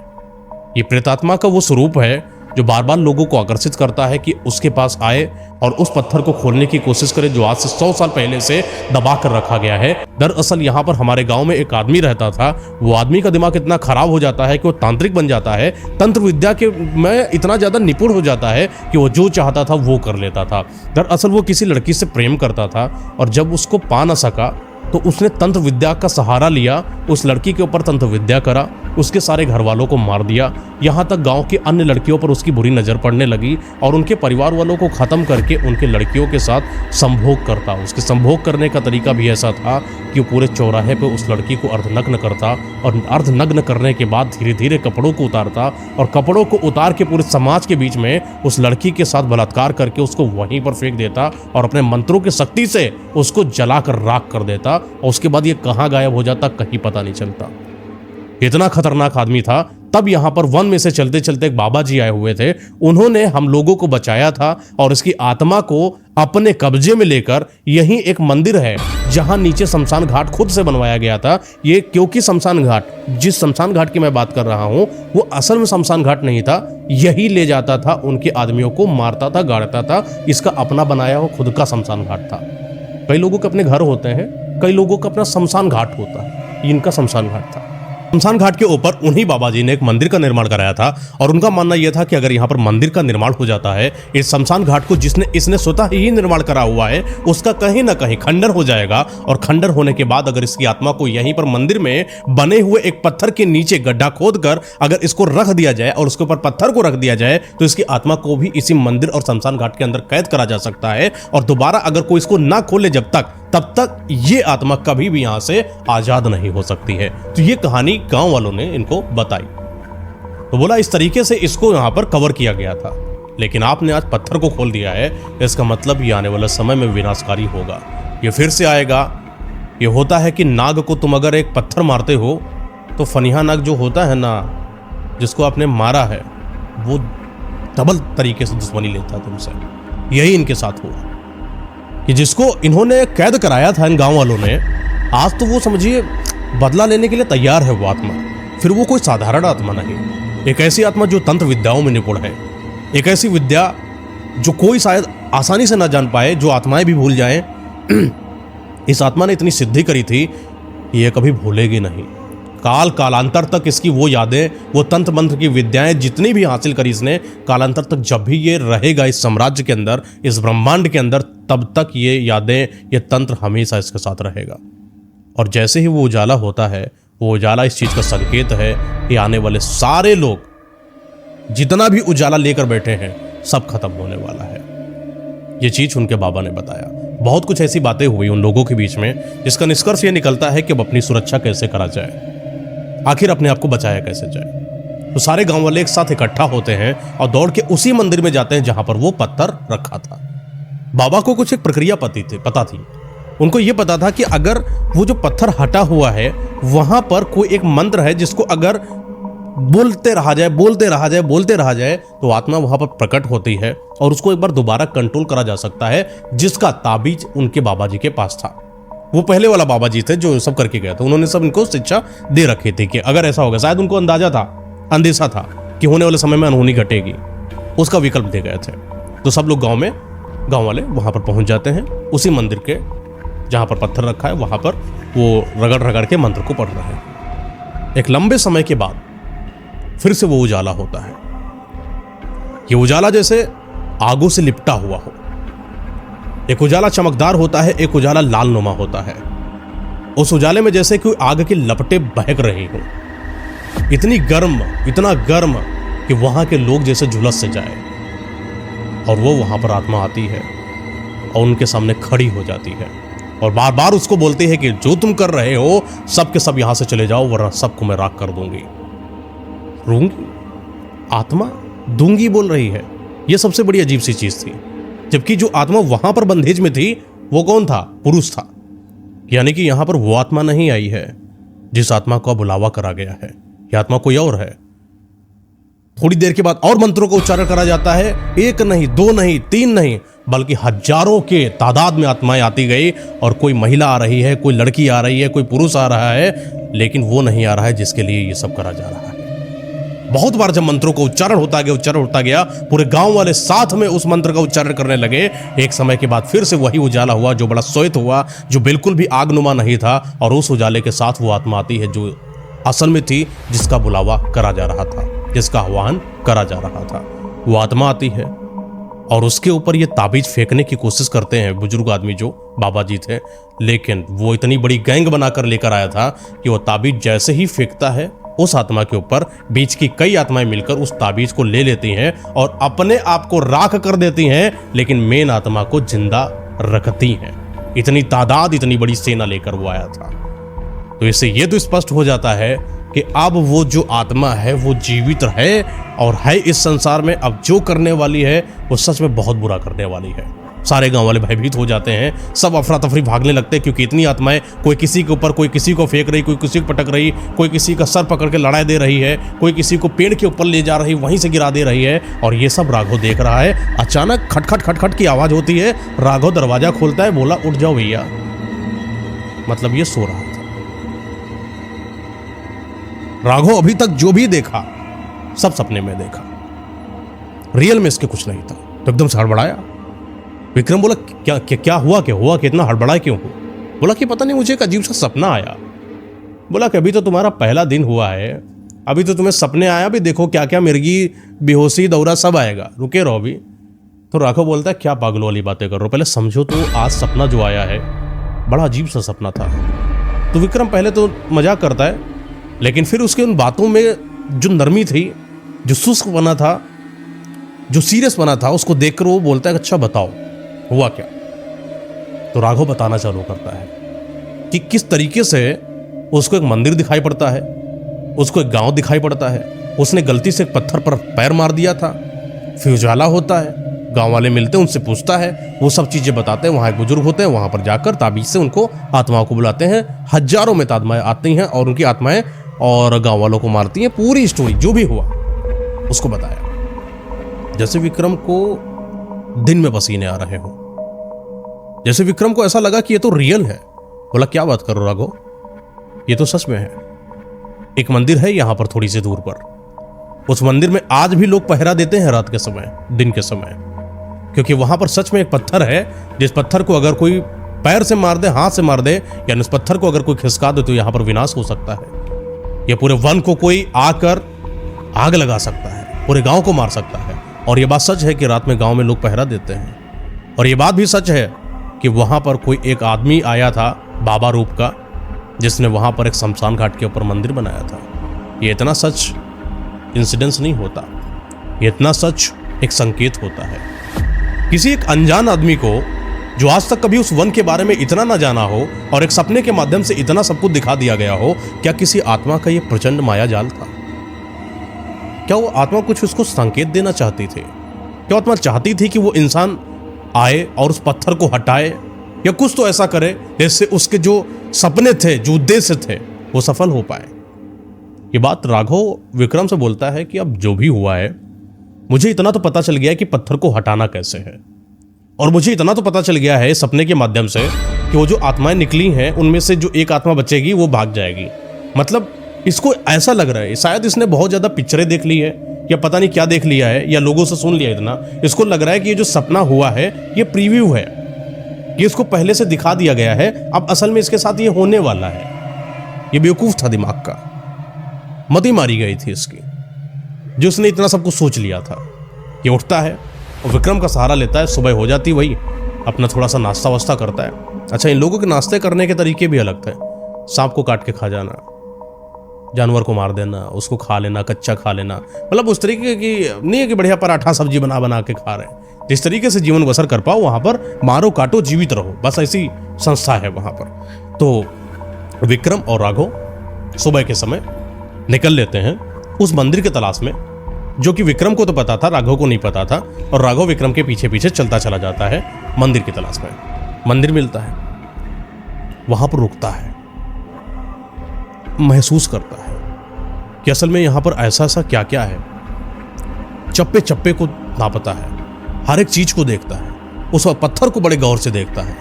ये प्रेतात्मा का वो स्वरूप है जो बार बार लोगों को आकर्षित करता है कि उसके पास आए और उस पत्थर को खोलने की कोशिश करे जो आज से 100 साल पहले से दबा कर रखा गया है। दरअसल यहाँ पर हमारे गांव में एक आदमी रहता था, वो आदमी का दिमाग इतना खराब हो जाता है कि वो तांत्रिक बन जाता है, तंत्र विद्या के में इतना ज़्यादा निपुण हो जाता है कि वो जो चाहता था वो कर लेता था। दरअसल वो किसी लड़की से प्रेम करता था और जब उसको पा ना सका तो उसने तंत्र विद्या का सहारा लिया, उस लड़की के ऊपर तंत्र विद्या करा, उसके सारे घर वालों को मार दिया, यहाँ तक गांव की अन्य लड़कियों पर उसकी बुरी नज़र पड़ने लगी और उनके परिवार वालों को ख़त्म करके उनके लड़कियों के साथ संभोग करता। उसके संभोग करने का तरीका भी ऐसा था कि वो पूरे चौराहे पे उस लड़की को अर्धनग्न करता और अर्धनग्न करने के बाद धीरे धीरे कपड़ों को उतारता और कपड़ों को उतार के पूरे समाज के बीच में उस लड़की के साथ बलात्कार करके उसको वहीं पर फेंक देता और अपने मंत्रों की शक्ति से उसको जलाकर राख कर देता और उसके बाद ये कहाँ गायब हो जाता कहीं पता नहीं चलता। इतना खतरनाक आदमी था। तब यहाँ पर वन में से चलते चलते एक बाबा जी आए हुए थे, उन्होंने हम लोगों को बचाया था और इसकी आत्मा को अपने कब्जे में लेकर यहीं एक मंदिर है जहां नीचे शमशान घाट खुद से बनवाया गया था। ये क्योंकि शमशान घाट, जिस शमशान घाट की मैं बात कर रहा हूं वो असल में शमशान घाट नहीं था, यही ले जाता था उनके आदमियों को, मारता था, गाड़ता था। इसका अपना बनाया हुआ खुद का शमशान घाट था। कई लोगों के अपने घर होते हैं, कई लोगों का अपना शमशान घाट होता है, इनका शमशान घाट था। शमशान घाट के ऊपर उन्हीं बाबा जी ने एक मंदिर का निर्माण कराया था और उनका मानना यह था कि अगर यहाँ पर मंदिर का निर्माण हो जाता है, इस शमशान घाट को इसने स्वतः ही निर्माण करा हुआ है, उसका कहीं ना कहीं खंडर हो जाएगा और खंडर होने के बाद अगर इसकी आत्मा को यहीं पर मंदिर में बने हुए एक पत्थर के नीचे गड्ढा खोद कर अगर इसको रख दिया जाए और उसके ऊपर पत्थर को रख दिया जाए तो इसकी आत्मा को भी इसी मंदिर और शमशान घाट के अंदर कैद करा जा सकता है और दोबारा अगर कोई इसको ना खोले तब तक ये आत्मा कभी भी यहां से आजाद नहीं हो सकती है। तो ये कहानी गांव वालों ने इनको बताई, तो बोला इस तरीके से इसको यहां पर कवर किया गया था, लेकिन आपने आज पत्थर को खोल दिया है, इसका मतलब ये आने वाला समय में विनाशकारी होगा, ये फिर से आएगा। ये होता है कि नाग को तुम अगर एक पत्थर मारते हो तो फनिहा नाग जो होता है ना, जिसको आपने मारा है, वो डबल तरीके से दुश्मनी लेता है तुमसे। यही इनके साथ हुआ कि जिसको इन्होंने कैद कराया था इन गांव वालों ने, आज तो वो समझिए बदला लेने के लिए तैयार है वो आत्मा। फिर वो कोई साधारण आत्मा नहीं, एक ऐसी आत्मा जो तंत्र विद्याओं में निपुण है, एक ऐसी विद्या जो कोई शायद आसानी से ना जान पाए, जो आत्माएं भी भूल जाएं। इस आत्मा ने इतनी सिद्धि करी थी ये कभी भूलेगी नहीं। कालांतर तक इसकी वो यादें, वो तंत्र मंत्र की विद्याएं जितनी भी हासिल करी इसने, कालांतर तक जब भी ये रहेगा इस साम्राज्य के अंदर, इस ब्रह्मांड के अंदर, तब तक ये यादें, ये तंत्र हमेशा इसके साथ रहेगा। और जैसे ही वो उजाला होता है, वो उजाला इस चीज का संकेत है कि आने वाले सारे लोग जितना भी उजाला लेकर बैठे हैं सब खत्म होने वाला है। ये चीज उनके बाबा ने बताया। बहुत कुछ ऐसी बातें हुई उन लोगों के बीच में जिसका निष्कर्ष ये निकलता है कि अब अपनी सुरक्षा कैसे करा जाए, आखिर अपने आप को बचाया कैसे जाए। तो सारे गांव वाले एक साथ इकट्ठा होते हैं और दौड़ के उसी मंदिर में जाते हैं जहां पर वो पत्थर रखा था। बाबा को कुछ एक प्रक्रिया पता थी। उनको ये पता था कि अगर वो जो पत्थर हटा हुआ है वहां पर कोई एक मंत्र है जिसको अगर बोलते रहा जाए तो आत्मा वहां पर प्रकट होती है और उसको एक बार दोबारा कंट्रोल करा जा सकता है, जिसका ताबीज उनके बाबा जी के पास था। वो पहले वाला बाबा जी थे जो सब करके गए थे, उन्होंने सब इनको शिक्षा दे रखी थी कि अगर ऐसा होगा, शायद उनको अंदेशा था कि होने वाले समय में अनहोनी घटेगी, उसका विकल्प दे गए थे। तो सब लोग गांव वाले वहां पर पहुंच जाते हैं, उसी मंदिर के जहां पर पत्थर रखा है वहां पर वो रगड़ के मंत्र को पढ़ रहे हैं। एक लंबे समय के बाद फिर से वो उजाला होता है। ये उजाला जैसे आगों से लिपटा हुआ हो। एक उजाला चमकदार होता है, एक उजाला लाल नुमा होता है। उस उजाले में जैसे कोई आग की लपटें बहक रही हो, इतना गर्म कि वहां के लोग जैसे झुलस से जाए। और वो वहां पर आत्मा आती है और उनके सामने खड़ी हो जाती है और बार बार उसको बोलती है कि जो तुम कर रहे हो सब के सब यहां से चले जाओ, वरना सबको मैं राख कर दूंगी। रूंगी आत्मा दूंगी बोल रही है। यह सबसे बड़ी अजीब सी चीज थी। जबकि जो आत्मा वहां पर बंधेज में थी वो कौन था? पुरुष था। यानी कि यहां पर वो आत्मा नहीं आई है जिस आत्मा का बुलावा करा गया है, यह आत्मा कोई और है। थोड़ी देर के बाद और मंत्रों का उच्चारण करा जाता है। एक नहीं, दो नहीं, तीन नहीं, बल्कि हजारों के तादाद में आत्माएं आती गई और कोई महिला आ रही है, कोई लड़की आ रही है, कोई पुरुष आ रहा है, लेकिन वो नहीं आ रहा है जिसके लिए ये सब करा जा रहा है। बहुत बार जब मंत्रों का उच्चारण होता गया, पूरे गांव वाले साथ में उस मंत्र का उच्चारण करने लगे। एक समय के बाद फिर से वही उजाला हुआ जो बड़ा श्वेत हुआ, जो बिल्कुल भी आगनुमा नहीं था, और उस उजाले के साथ वो आत्मा आती है जो असल में थी, जिसका बुलावा करा जा रहा था, जिसका आह्वान करा जा रहा था। वो आत्मा आती है और उसके ऊपर ये ताबीज फेंकने की कोशिश करते हैं बुजुर्ग आदमी जो बाबा जी थे। लेकिन वो इतनी बड़ी गैंग बनाकर लेकर आया था कि वो ताबीज जैसे ही फेंकता है उस आत्मा के ऊपर, बीच की कई आत्माएं मिलकर उस ताबीज को ले लेती हैं और अपने आप को राख कर देती हैं, लेकिन मेन आत्मा को जिंदा रखती हैं। इतनी तादाद, इतनी बड़ी सेना लेकर वो आया था। तो इससे ये तो स्पष्ट हो जाता है कि अब वो जो आत्मा है वो जीवित है और है इस संसार में। अब जो करने वाली है वो सच में बहुत बुरा करने वाली है। सारे गांव वाले भयभीत हो जाते हैं, सब अफरा तफरी भागने लगते हैं, क्योंकि इतनी आत्माएं, कोई किसी के ऊपर, कोई किसी को फेंक रही, कोई किसी को पटक रही, कोई किसी का सर पकड़ के लड़ाई दे रही है, कोई किसी को पेड़ के ऊपर ले जा रही, वहीं से गिरा दे रही है। और ये सब राघव देख रहा है। अचानक खटखट खटखट की आवाज होती है। राघव दरवाजा खोलता है, बोला उठ जाओ भैया। मतलब ये सो रहा था। राघव अभी तक जो भी देखा सब सपने में देखा, रियल में इसके कुछ नहीं था। तो एकदम से हड़बड़ाया। विक्रम बोला क्या क्या क्या हुआ, क्या हुआ, कितना हड़बड़ाए क्यों हो? बोला कि पता नहीं, मुझे एक अजीब सा सपना आया। बोला कि अभी तो तुम्हारा पहला दिन हुआ है, अभी तो तुम्हें सपने आया, भी देखो क्या क्या मिर्गी, बेहोशी, दौरा सब आएगा, रुके रहो अभी। तो राघव बोलता है क्या पागलों वाली बातें कर रहे हो, पहले समझो तो आज सपना जो आया है बड़ा अजीब सा सपना था। तो विक्रम पहले तो मजाक करता है, लेकिन फिर उसके उन बातों में जो नरमी थी, जो शुष्क बना था, जो सीरियस बना था, उसको देखकर वो बोलता है अच्छा बताओ हुआ क्या। तो राघव बताना चालू करता है कि किस तरीके से उसको एक मंदिर दिखाई पड़ता है, उसको एक गांव दिखाई पड़ता है, उसने गलती से एक पत्थर पर पैर मार दिया था, फिर उजाला होता है, गांव वाले मिलते हैं, उनसे पूछता है, वो सब चीजें बताते हैं। वहां एक बुजुर्ग होते हैं, वहां पर जाकर ताबीज से उनको आत्माओं को बुलाते हैं। हजारों में आत्माएं आती हैं और उनकी आत्माएं और गांव वालों को मारती हैं। पूरी स्टोरी जो भी हुआ उसको बताया। जैसे विक्रम को दिन में पसीने आ रहे हो, जैसे विक्रम को ऐसा लगा कि ये तो रियल है। बोला क्या बात करो राघव, ये तो सच में है। एक मंदिर है यहां पर थोड़ी सी दूर पर, उस मंदिर में आज भी लोग पहरा देते हैं रात के समय, दिन के समय, क्योंकि वहां पर सच में एक पत्थर है, जिस पत्थर को अगर कोई पैर से मार दे, हाथ से मार दे, यानी उस पत्थर को अगर कोई खिसका दे तो यहां पर विनाश हो सकता है। ये पूरे वन को कोई आकर आग लगा सकता है, पूरे गांव को मार सकता है। और ये बात सच है कि रात में गांव में लोग पहरा देते हैं। और ये बात भी सच है कि वहां पर कोई एक आदमी आया था बाबा रूप का, जिसने वहां पर एक शमशान घाट के ऊपर मंदिर बनाया था। ये इतना सच इंसिडेंस नहीं होता, ये इतना सच एक संकेत होता है। किसी एक अनजान आदमी को जो आज तक कभी उस वन के बारे में इतना ना जाना हो और एक सपने के माध्यम से इतना सब कुछ दिखा दिया गया हो, क्या किसी आत्मा का यह प्रचंड माया जाल था? क्या वो आत्मा कुछ उसको संकेत देना चाहती थी? क्या आत्मा चाहती थी कि वो इंसान आए और उस पत्थर को हटाए, या कुछ तो ऐसा करे जिससे उसके जो सपने थे, जो उद्देश्य थे, वो सफल हो पाए? ये बात राघव विक्रम से बोलता है कि अब जो भी हुआ है, मुझे इतना तो पता चल गया है कि पत्थर को हटाना कैसे है, और मुझे इतना तो पता चल गया है सपने के माध्यम से कि वो जो आत्माएं निकली हैं उनमें से जो एक आत्मा बचेगी वो भाग जाएगी। मतलब इसको ऐसा लग रहा है शायद इसने बहुत ज्यादा पिक्चरें देख ली है, या पता नहीं क्या देख लिया है, या लोगों से सुन लिया इतना। इसको लग रहा है कि ये जो सपना हुआ है ये प्रीव्यू है, ये इसको पहले से दिखा दिया गया है, अब असल में इसके साथ ये होने वाला है। ये बेवकूफ था दिमाग का, मती मारी गई थी इसकी, जो उसने इतना सब कुछ सोच लिया था। ये उठता है और विक्रम का सहारा लेता है। सुबह हो जाती वही, अपना थोड़ा सा नाश्ता वास्ता करता है। अच्छा, इन लोगों के नाश्ते करने के तरीके भी अलग थे। सांप को काट के खा जाना, जानवर को मार देना, उसको खा लेना, कच्चा खा लेना, मतलब उस तरीके की नहीं है कि बढ़िया पराठा सब्जी बना बना के खा रहे हैं। जिस तरीके से जीवन बसर कर पाओ वहां पर मारो काटो जीवित रहो, बस ऐसी संस्था है वहां पर। तो विक्रम और राघव सुबह के समय निकल लेते हैं उस मंदिर के तलाश में, जो कि विक्रम को तो पता था, राघव को नहीं पता था। और राघव विक्रम के पीछे पीछे चलता चला जाता है मंदिर की तलाश में। मंदिर मिलता है, वहां पर रुकता है, महसूस करता है कि असल में यहां पर ऐसा ऐसा क्या क्या है। चप्पे चप्पे को नापता है, हर एक चीज को देखता है, उस पत्थर को बड़े गौर से देखता है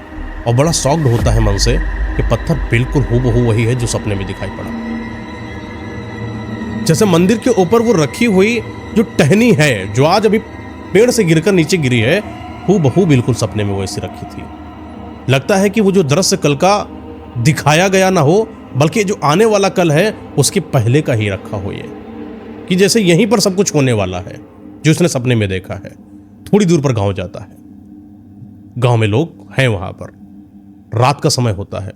और बड़ा शॉक्ड होता है मन से कि पत्थर बिल्कुल हूबहू वही है जो सपने में दिखाई पड़ा। जैसे मंदिर के ऊपर वो रखी हुई जो टहनी है, जो आज अभी पेड़ से गिरकर नीचे गिरी है, हूबहू बिल्कुल सपने में वैसी रखी थी। लगता है कि वो जो दृश्य कल का दिखाया गया ना हो, बल्कि जो आने वाला कल है उसके पहले का ही रखा हो, ये कि जैसे यहीं पर सब कुछ होने वाला है जो उसने सपने में देखा है। थोड़ी दूर पर गांव जाता है। गांव में लोग हैं वहां पर। रात का समय होता है,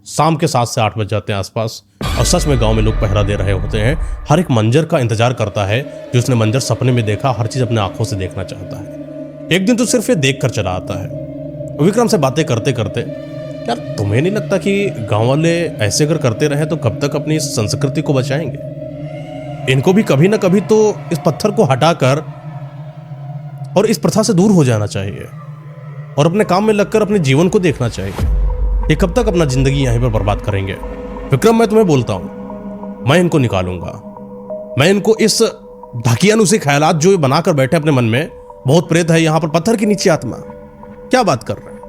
शाम के 7 से 8 बज जाते हैं आसपास, और सच में गांव में लोग पहरा दे रहे होते हैं। हर एक मंजर का इंतजार करता है जो उसने मंजर सपने में देखा, हर चीज अपने आंखों से देखना चाहता है। एक दिन तो सिर्फ ये देख कर चला आता है। विक्रम से बातें करते करते, यार तुम्हें नहीं लगता कि गांव वाले ऐसे अगर करते रहे तो कब तक अपनी इस संस्कृति को बचाएंगे? इनको भी कभी ना कभी तो इस पत्थर को हटाकर और इस प्रथा से दूर हो जाना चाहिए और अपने काम में लगकर अपने जीवन को देखना चाहिए। ये कब तक अपना जिंदगी यहीं पर बर्बाद करेंगे? विक्रम, मैं तुम्हें बोलता हूं, मैं इनको निकालूंगा। मैं इनको इस ढकियानुसी ख्यालात जो ये बनाकर बैठे अपने मन में, बहुत प्रेत है यहां पर, पत्थर के नीचे आत्मा, क्या बात कर रहे हैं?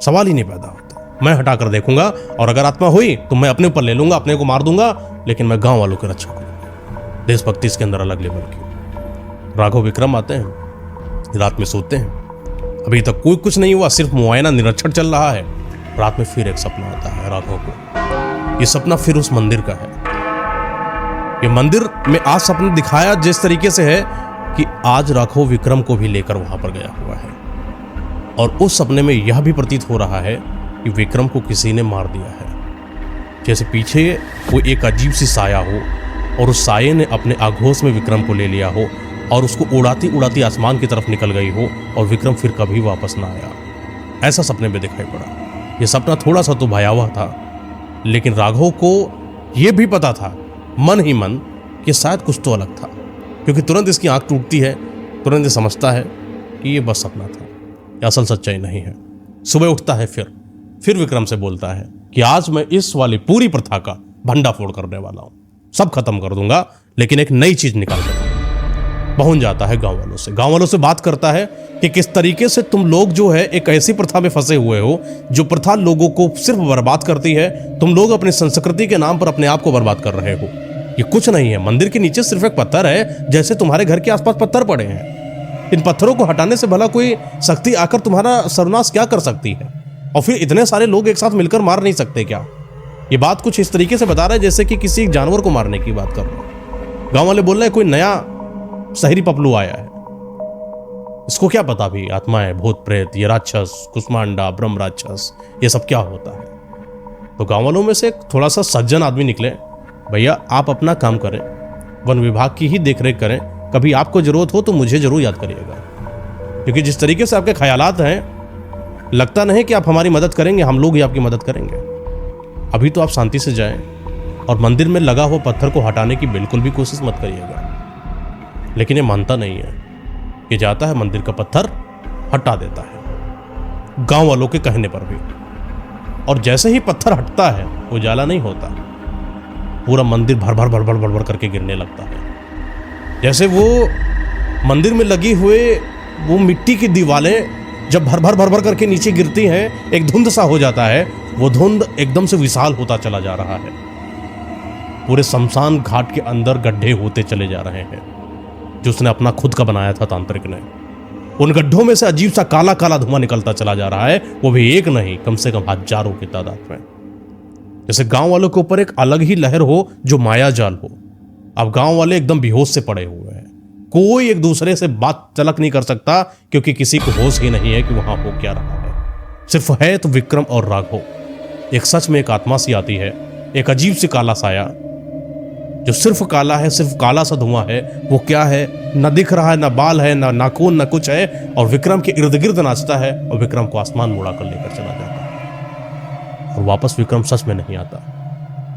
सवाल ही नहीं पैदा होता। मैं हटा कर देखूंगा और अगर आत्मा हुई तो मैं अपने ऊपर ले लूंगा, अपने को मार दूंगा, लेकिन मैं गांव वालों की रक्षा करूंगा। देशभक्ति इसके अंदर अलग लेवल की। राघव विक्रम आते हैं, रात में सोते हैं। अभी तक कोई कुछ नहीं हुआ, सिर्फ मुआयना निरीक्षण चल रहा है। रात में फिर एक सपना आता है राघव को। ये सपना फिर उस मंदिर का है। ये मंदिर में आज सपना दिखाया जिस तरीके से है कि आज राघव विक्रम को भी लेकर वहां पर गया हुआ है, और उस सपने में यह भी प्रतीत हो रहा है कि विक्रम को किसी ने मार दिया है। जैसे पीछे कोई एक अजीब सी साया हो और उस साये ने अपने आघोष में विक्रम को ले लिया हो और उसको उड़ाती उड़ाती आसमान की तरफ निकल गई हो और विक्रम फिर कभी वापस ना आया। ऐसा सपने में दिखाई पड़ा। यह सपना थोड़ा सा तो भयावह था, लेकिन राघव को यह भी पता था मन ही मन कि शायद कुछ तो अलग था, क्योंकि तुरंत इसकी आंख टूटती है, तुरंत ये समझता है कि यह बस सपना था, यह असल सच्चाई नहीं है। सुबह उठता है, फिर विक्रम से बोलता है कि आज मैं इस वाली पूरी प्रथा का भंडाफोड़ करने वाला हूं, सब खत्म कर दूंगा, लेकिन एक नई चीज निकाल कर पहुंच जाता है गांव वालों से बात करता है कि किस तरीके से तुम लोग जो है एक ऐसी प्रथा में फंसे हुए हो जो प्रथा लोगों को सिर्फ बर्बाद करती है। तुम लोग अपनी संस्कृति के नाम पर अपने आप को बर्बाद कर रहे हो। ये कुछ नहीं है, मंदिर के नीचे सिर्फ एक पत्थर है, जैसे तुम्हारे घर के आसपास पत्थर पड़े हैं। इन पत्थरों को हटाने से भला कोई शक्ति आकर तुम्हारा सर्वनाश क्या कर सकती है? और फिर इतने सारे लोग एक साथ मिलकर मार नहीं सकते क्या? ये बात कुछ इस तरीके से बता रहा है जैसे कि किसी जानवर को मारने की बात कर रहे हो। गांव वाले बोल रहे हैं कोई नया शहरी पपलू आया है, इसको क्या पता भी आत्माएं, भूत प्रेत, ये राक्षस, कुष्मांडा, ब्रह्म राक्षस, ये सब क्या होता है। तो गांव वालों में से थोड़ा सा सज्जन आदमी निकले, भैया आप अपना काम करें, वन विभाग की ही देखरेख करें, कभी आपको जरूरत हो तो मुझे जरूर याद करिएगा, क्योंकि जिस तरीके से आपके ख्यालात हैं लगता नहीं कि आप हमारी मदद करेंगे, हम लोग ही आपकी मदद करेंगे। अभी तो आप शांति से जाएं और मंदिर में लगा हुआ पत्थर को हटाने की बिल्कुल भी कोशिश मत करिएगा। लेकिन ये मानता नहीं है, ये जाता है मंदिर का पत्थर हटा देता है गांव वालों के कहने पर भी, और जैसे ही पत्थर हटता है उजाला नहीं होता, पूरा मंदिर भर भर भर भर भर भर करके गिरने लगता है। जैसे वो मंदिर में लगी हुए वो मिट्टी की दीवारें जब भर भर भर भर करके नीचे गिरती हैं, एक धुंध सा हो जाता है, वो धुंध एकदम से विशाल होता चला जा रहा है। पूरे शमशान घाट के अंदर गड्ढे होते चले जा रहे हैं जो उसने अपना खुद का बनाया था तांत्रिक ने। उन गड्ढों में से अजीब सा काला काला धुआं निकलता चला जा रहा है, वो भी एक नहीं, कम से कम हजारों की तादाद में। जैसे गांव वालों के ऊपर एक अलग ही लहर हो जो माया जाल हो। अब गांव वाले एकदम बेहोश से पड़े हुए हैं, कोई एक दूसरे से बात तलक नहीं कर सकता, क्योंकि किसी को होश ही नहीं है कि वहां हो क्या रहा है। सिर्फ है तो विक्रम और राघव। एक सच में एक आत्मा सी आती है, एक अजीब सी काला साया जो सिर्फ काला है, सिर्फ काला सा धुआं है। वो क्या है, न दिख रहा है, न बाल है, न नाखून, न कुछ है, और विक्रम के इर्द गिर्द नाचता है और विक्रम को आसमान मुड़ा कर लेकर चला जाता है। और वापस विक्रम सच में नहीं आता।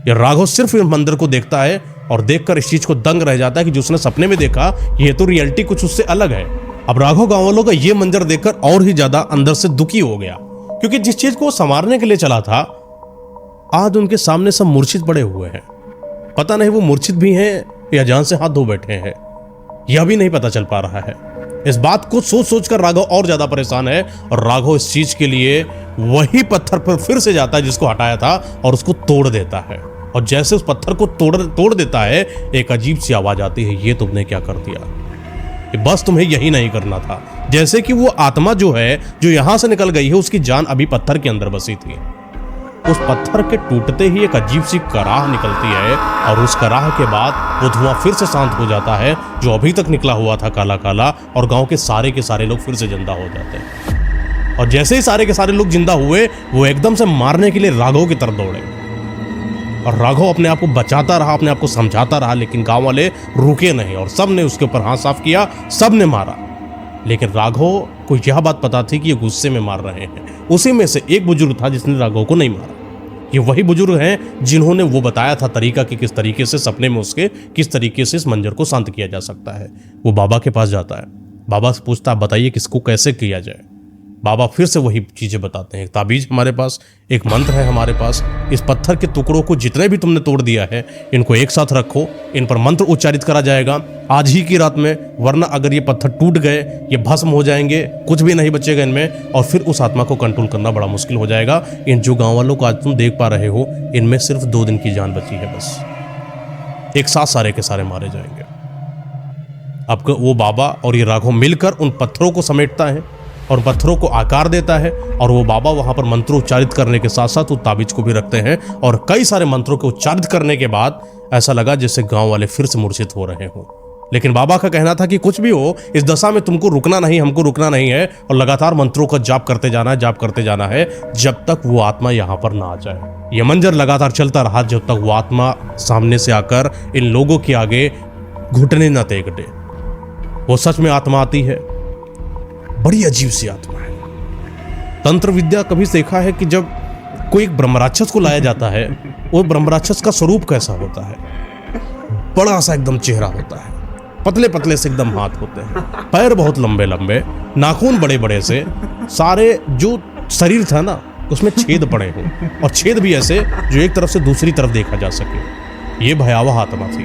ये राघव सिर्फ इस मंदिर को देखता है और देखकर इस चीज को दंग रह जाता है कि जो उसने सपने में देखा ये तो रियलिटी कुछ उससे अलग है। अब राघव गांव वालों का ये मंजर देखकर और ही ज्यादा अंदर से दुखी हो गया, क्योंकि जिस चीज को वो संवारने के लिए चला था आज उनके सामने सब मूर्छित पड़े हुए हैं। पता नहीं वो मूर्छित भी हैं या जान से हाथ धो बैठे हैं, यह भी नहीं पता चल पा रहा है। इस बात को सोच सोच कर राघव और ज्यादा परेशान है, और राघव इस चीज के लिए वही पत्थर पर फिर से जाता है जिसको हटाया था और उसको तोड़ देता है। और जैसे उस पत्थर को तोड़ देता है, एक अजीब सी आवाज आती है, ये तुमने क्या कर दिया, कि बस तुम्हें यही नहीं करना था। जैसे कि वो आत्मा जो है जो यहां से निकल गई है उसकी जान अभी पत्थर के अंदर बसी थी। उस पत्थर के टूटते ही एक अजीब सी कराह निकलती है और उस कराह के बाद वो धुआं फिर से शांत हो जाता है जो अभी तक निकला हुआ था काला काला, और गांव के सारे लोग फिर से जिंदा हो जाते हैं। और जैसे ही सारे के सारे लोग जिंदा हुए, वो एकदम से मारने के लिए राघव की तरफ दौड़े और राघव अपने आप को बचाता रहा, अपने आप को समझाता रहा, लेकिन गांव वाले रुके नहीं और सब ने उसके ऊपर हाथ साफ किया, सब ने मारा। लेकिन राघव को यह बात पता थी कि ये गुस्से में मार रहे हैं। उसी में से एक बुजुर्ग था जिसने राघव को नहीं मारा। ये वही बुजुर्ग हैं जिन्होंने वो बताया था तरीका कि किस तरीके से सपने में उसके किस तरीके से इस मंजर को शांत किया जा सकता है। वो बाबा के पास जाता है, बाबा से पूछता है बताइए किसको कैसे किया जाए। बाबा फिर से वही चीजें बताते हैं, एक ताबीज हमारे पास, एक मंत्र है हमारे पास, इस पत्थर के टुकड़ों को जितने भी तुमने तोड़ दिया है इनको एक साथ रखो, इन पर मंत्र उच्चारित करा जाएगा आज ही की रात में, वरना अगर ये पत्थर टूट गए ये भस्म हो जाएंगे, कुछ भी नहीं बचेगा इनमें, और फिर उस आत्मा को कंट्रोल करना बड़ा मुश्किल हो जाएगा। इन जो गाँव वालों को आज तुम देख पा रहे हो इनमें सिर्फ 2 दिन की जान बची है बस, एक साथ सारे के सारे मारे जाएंगे। अब वो बाबा और ये राघव मिलकर उन पत्थरों को समेटता है और पत्थरों को आकार देता है, और वो बाबा वहां पर मंत्र उच्चारित करने के साथ साथ वो ताबीज को भी रखते हैं, और कई सारे मंत्रों को उच्चारित करने के बाद ऐसा लगा जैसे गांव वाले फिर से मूर्छित हो रहे हों। लेकिन बाबा का कहना था कि कुछ भी हो इस दशा में तुमको रुकना नहीं, हमको रुकना नहीं है, और लगातार मंत्रों का जाप करते जाना है, जाप करते जाना है जब तक वो आत्मा यहाँ पर ना आ जाए। ये मंजर लगातार चलता रहा जब तक वो आत्मा सामने से आकर इन लोगों के आगे घुटने न टेक दे। वो सच में आत्मा आती है, बड़ी अजीब सी आत्मा है। तंत्र विद्या कभी देखा है कि जब कोई एक ब्रह्मराक्षस को लाया जाता है, वो ब्रह्मराक्षस का स्वरूप कैसा होता है? बड़ा सा एकदम चेहरा होता है, पतले पतले से एकदम हाथ होते हैं, पैर बहुत लंबे लंबे, नाखून बड़े बड़े से, सारे जो शरीर था ना उसमें छेद पड़े हों, और छेद भी ऐसे जो एक तरफ से दूसरी तरफ देखा जा सके। ये भयावह आत्मा थी,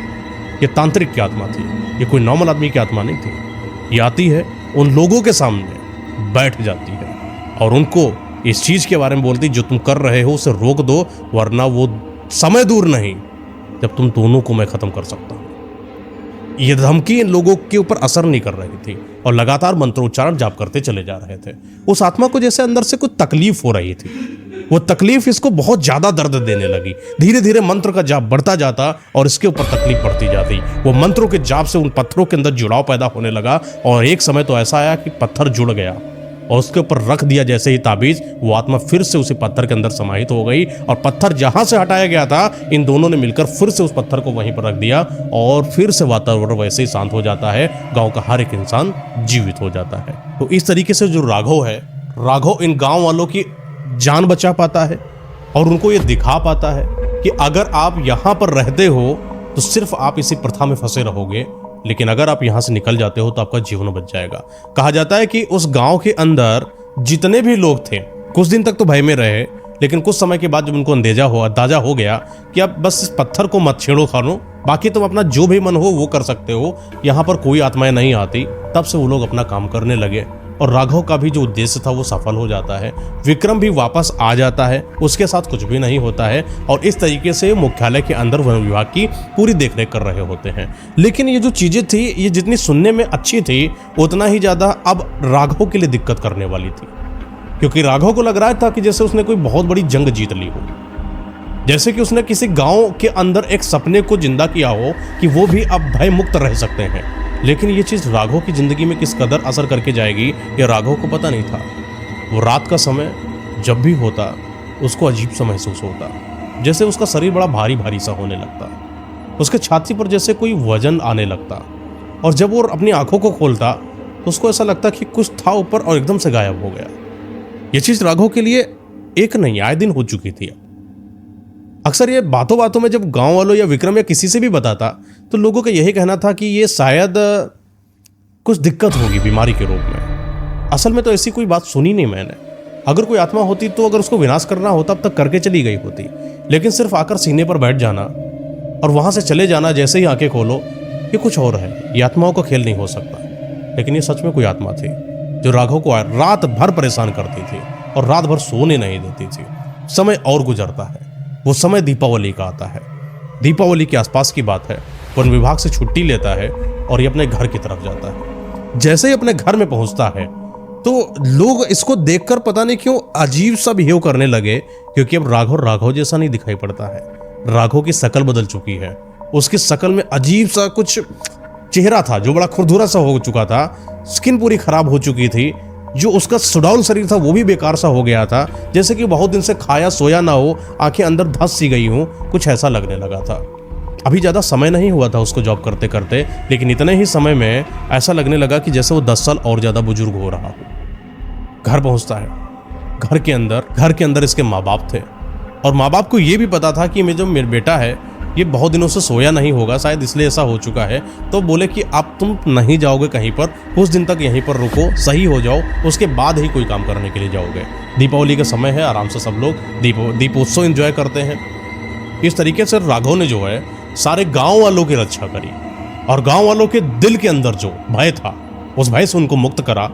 ये तांत्रिक की आत्मा थी, ये कोई नॉर्मल आदमी की आत्मा नहीं थी। ये आती है उन लोगों के सामने बैठ जाती है और उनको इस चीज के बारे में बोलती जो तुम कर रहे हो उसे रोक दो, वरना वो समय दूर नहीं जब तुम दोनों को मैं खत्म कर सकता हूं। ये धमकी इन लोगों के ऊपर असर नहीं कर रही थी और लगातार मंत्रोच्चारण जाप करते चले जा रहे थे। उस आत्मा को जैसे अंदर से कुछ तकलीफ हो रही थी, वो तकलीफ इसको बहुत ज्यादा दर्द देने लगी। धीरे धीरे मंत्र का जाप बढ़ता जाता और इसके ऊपर तकलीफ बढ़ती जाती। वो मंत्रों के जाप से उन पत्थरों के अंदर जुड़ाव पैदा होने लगा, और एक समय तो ऐसा आया कि पत्थर जुड़ गया और उसके ऊपर रख दिया जैसे ही ताबीज, वो आत्मा फिर से उसी पत्थर के अंदर समाहित हो गई, और पत्थर जहां से हटाया गया था इन दोनों ने मिलकर फिर से उस पत्थर को वहीं पर रख दिया, और फिर से वातावरण वैसे ही शांत हो जाता है, गांव का हर एक इंसान जीवित हो जाता है। तो इस तरीके से जो राघव है, राघव इन गांव वालों की जान बचा पाता है और उनको ये दिखा पाता है कि अगर आप यहाँ पर रहते हो तो सिर्फ आप इसी प्रथा में फंसे रहोगे, लेकिन अगर आप यहाँ से निकल जाते हो तो आपका जीवन बच जाएगा। कहा जाता है कि उस गांव के अंदर जितने भी लोग थे कुछ दिन तक तो भय में रहे, लेकिन कुछ समय के बाद जब उनको अंदाजा हो गया कि अब बस इस पत्थर को मत छेड़ो खानो, बाकी तुम अपना जो भी मन हो वो कर सकते हो, यहाँ पर कोई आत्माएं नहीं आती, तब से वो लोग अपना काम करने लगे और राघव का भी जो उद्देश्य था वो सफल हो जाता है। विक्रम भी वापस आ जाता है, उसके साथ कुछ भी नहीं होता है, और इस तरीके से मुख्यालय के अंदर वन विभाग की पूरी देखरेख कर रहे होते हैं। लेकिन ये जो चीजें थी ये जितनी सुनने में अच्छी थी उतना ही ज्यादा अब राघव के लिए दिक्कत करने वाली थी, क्योंकि राघव को लग रहा था कि जैसे उसने कोई बहुत बड़ी जंग जीत ली हो, जैसे कि उसने किसी गांव के अंदर एक सपने को जिंदा किया हो कि वो भी अब भय मुक्त रह सकते हैं। लेकिन ये चीज़ राघव की ज़िंदगी में किस कदर असर करके जाएगी ये राघव को पता नहीं था। वो रात का समय जब भी होता उसको अजीब सा महसूस होता, जैसे उसका शरीर बड़ा भारी भारी सा होने लगता, उसके छाती पर जैसे कोई वजन आने लगता, और जब वो अपनी आंखों को खोलता तो उसको ऐसा लगता कि कुछ था ऊपर और एकदम से गायब हो गया। ये चीज़ राघव के लिए एक नहीं आए दिन हो चुकी थी। अक्सर ये बातों बातों में जब गांव वालों या विक्रम या किसी से भी बताता तो लोगों का यही कहना था कि ये शायद कुछ दिक्कत होगी बीमारी के रूप में। असल में तो ऐसी कोई बात सुनी नहीं मैंने। अगर कोई आत्मा होती तो अगर उसको विनाश करना होता अब तक करके चली गई होती, लेकिन सिर्फ आकर सीने पर बैठ जाना और वहां से चले जाना जैसे ही आंखें खोलो, ये कुछ और है। ये आत्माओं का खेल नहीं हो सकता। लेकिन ये सच में कोई आत्मा थी जो राघव को रात भर परेशान करती थी और रात भर सोने नहीं देती थी। समय और गुजरता है, वो समय दीपावली का आता है। दीपावली के आसपास की बात है। वन विभाग से छुट्टी लेता है और ये अपने घर की तरफ जाता है। जैसे ही अपने घर में पहुंचता है तो लोग इसको देखकर पता नहीं क्यों अजीब सा बिहेव करने लगे, क्योंकि अब राघव जैसा नहीं दिखाई पड़ता है। राघव की शक्ल बदल चुकी है। उसकी शक्ल में अजीब सा कुछ चेहरा था जो बड़ा खुरदुरा सा हो चुका था। स्किन पूरी खराब हो चुकी थी। जो उसका सुडौल शरीर था वो भी बेकार सा हो गया था, जैसे कि बहुत दिन से खाया सोया ना हो, आंखें अंदर धंस सी गई हूं, कुछ ऐसा लगने लगा था। अभी ज़्यादा समय नहीं हुआ था उसको जॉब करते करते, लेकिन इतने ही समय में ऐसा लगने लगा कि जैसे वो 10 साल और ज़्यादा बुजुर्ग हो रहा हो। घर पहुंचता है, घर के अंदर इसके माँ बाप थे, और माँ बाप को ये भी पता था कि मेरा बेटा है ये बहुत दिनों से सोया नहीं होगा, शायद इसलिए ऐसा हो चुका है। तो बोले कि अब तुम नहीं जाओगे कहीं पर, कुछ दिन तक यहीं पर रुको, सही हो जाओ, उसके बाद ही कोई काम करने के लिए जाओगे। दीपावली का समय है, आराम से सब लोग दीपोत्सव एंजॉय करते हैं। इस तरीके से राघव ने जो है सारे गांव वालों की रक्षा करी, और गांव वालों के दिल के अंदर जो भय था उस भय से उनको मुक्त करा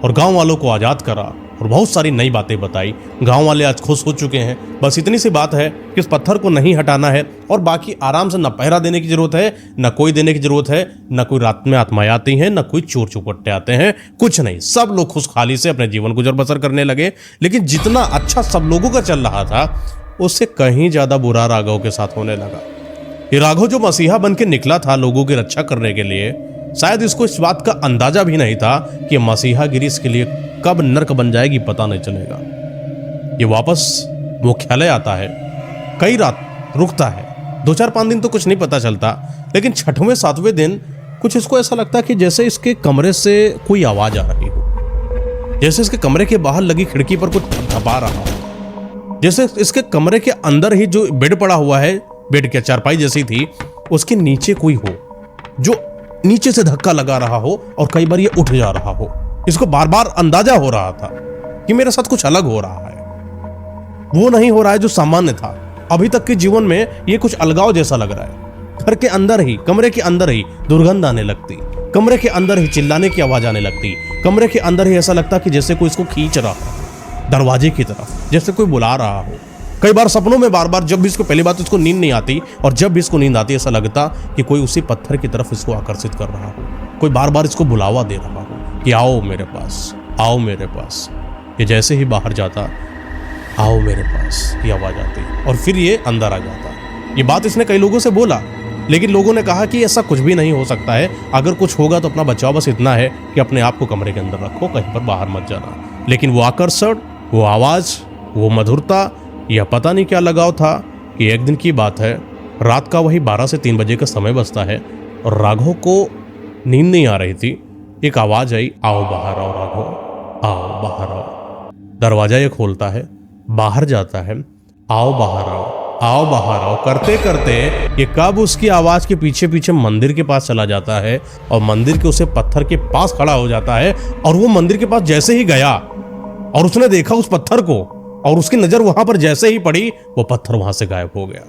और गांव वालों को आज़ाद करा, और बहुत सारी नई बातें बताई। गांव वाले आज खुश हो चुके हैं। बस इतनी सी बात है कि इस पत्थर को नहीं हटाना है, और बाकी आराम से, न पहरा देने की जरूरत है, न कोई देने की जरूरत है, न कोई रात में आत्माएं आती हैं, न कोई चोर चौपट्टे आते हैं, कुछ नहीं। सब लोग खुशहाली से अपने जीवन गुजर बसर करने लगे। लेकिन जितना अच्छा सब लोगों का चल रहा था, उससे कहीं ज्यादा बुरा राघव के साथ होने लगा। ये राघव जो मसीहा बन के निकला था लोगों की रक्षा करने के लिए, शायद इसको इस बात का अंदाजा भी नहीं था कि मसीहागिरी इसके लिए कब नर्क बन जाएगी पता नहीं चलेगा। ये वापस मुख्यालय आता है, कई रात रुकता है, 2-4-5 दिन तो कुछ नहीं पता चलता, लेकिन 6वें 7वें दिन कुछ इसको ऐसा लगता है कि जैसे इसके कमरे से कोई आवाज आ रही हो, जैसे इसके कमरे के बाहर लगी खिड़की पर कुछ थपथपा रहा हो, जैसे इसके कमरे के अंदर ही जो बेड पड़ा हुआ है, बेड की चारपाई जैसी थी, उसके नीचे कोई हो जो नीचे से धक्का लगा रहा हो, और कई बार ये उठ जा रहा हो। इसको बार बार अंदाजा हो रहा था कि मेरे साथ कुछ अलग हो रहा है, वो नहीं हो रहा है जो सामान्य था। अभी तक के जीवन में ये कुछ अलगाव जैसा लग रहा है। घर के अंदर ही, कमरे के अंदर ही दुर्गंध आने लगती, कमरे के अंदर ही चिल्लाने की आवाज आने लगती, कमरे के अंदर ही ऐसा लगता कि जैसे कोई इसको खींच रहा हो दरवाजे की तरफ, जैसे कोई बुला रहा हो। कई बार सपनों में बार बार, जब भी इसको, पहली बात इसको नींद नहीं आती, और जब भी इसको नींद आती ऐसा लगता कि कोई उसी पत्थर की तरफ इसको आकर्षित कर रहा हो, कोई बार बार इसको बुलावा दे रहा हो कि आओ मेरे पास, आओ मेरे पास। ये जैसे ही बाहर जाता, आओ मेरे पास, ये आवाज आती, और फिर ये अंदर आ जाता। ये बात इसने कई लोगों से बोला, लेकिन लोगों ने कहा कि ऐसा कुछ भी नहीं हो सकता है, अगर कुछ होगा तो अपना बचाव बस इतना है कि अपने आप को कमरे के अंदर रखो, कहीं पर बाहर मत जाना। लेकिन वो आकर्षण, वो आवाज, वो मधुरता, यह पता नहीं क्या लगाव था कि एक दिन की बात है, रात का वही 12 से 3 बजे का समय बजता है, और राघव को नींद नहीं आ रही थी। एक आवाज आई, आओ बाहर आओ राघव, आओ बाहर आओ। दरवाजा ये खोलता है, बाहर जाता है, आओ बाहर आओ, आओ बाहर आओ करते करते ये कब उसकी आवाज के पीछे पीछे मंदिर के पास चला जाता है, और मंदिर के उसे पत्थर के पास खड़ा हो जाता है। और वो मंदिर के पास जैसे ही गया और उसने देखा उस पत्थर को, और उसकी नजर वहां पर जैसे ही पड़ी, वो पत्थर वहां से गायब हो गया।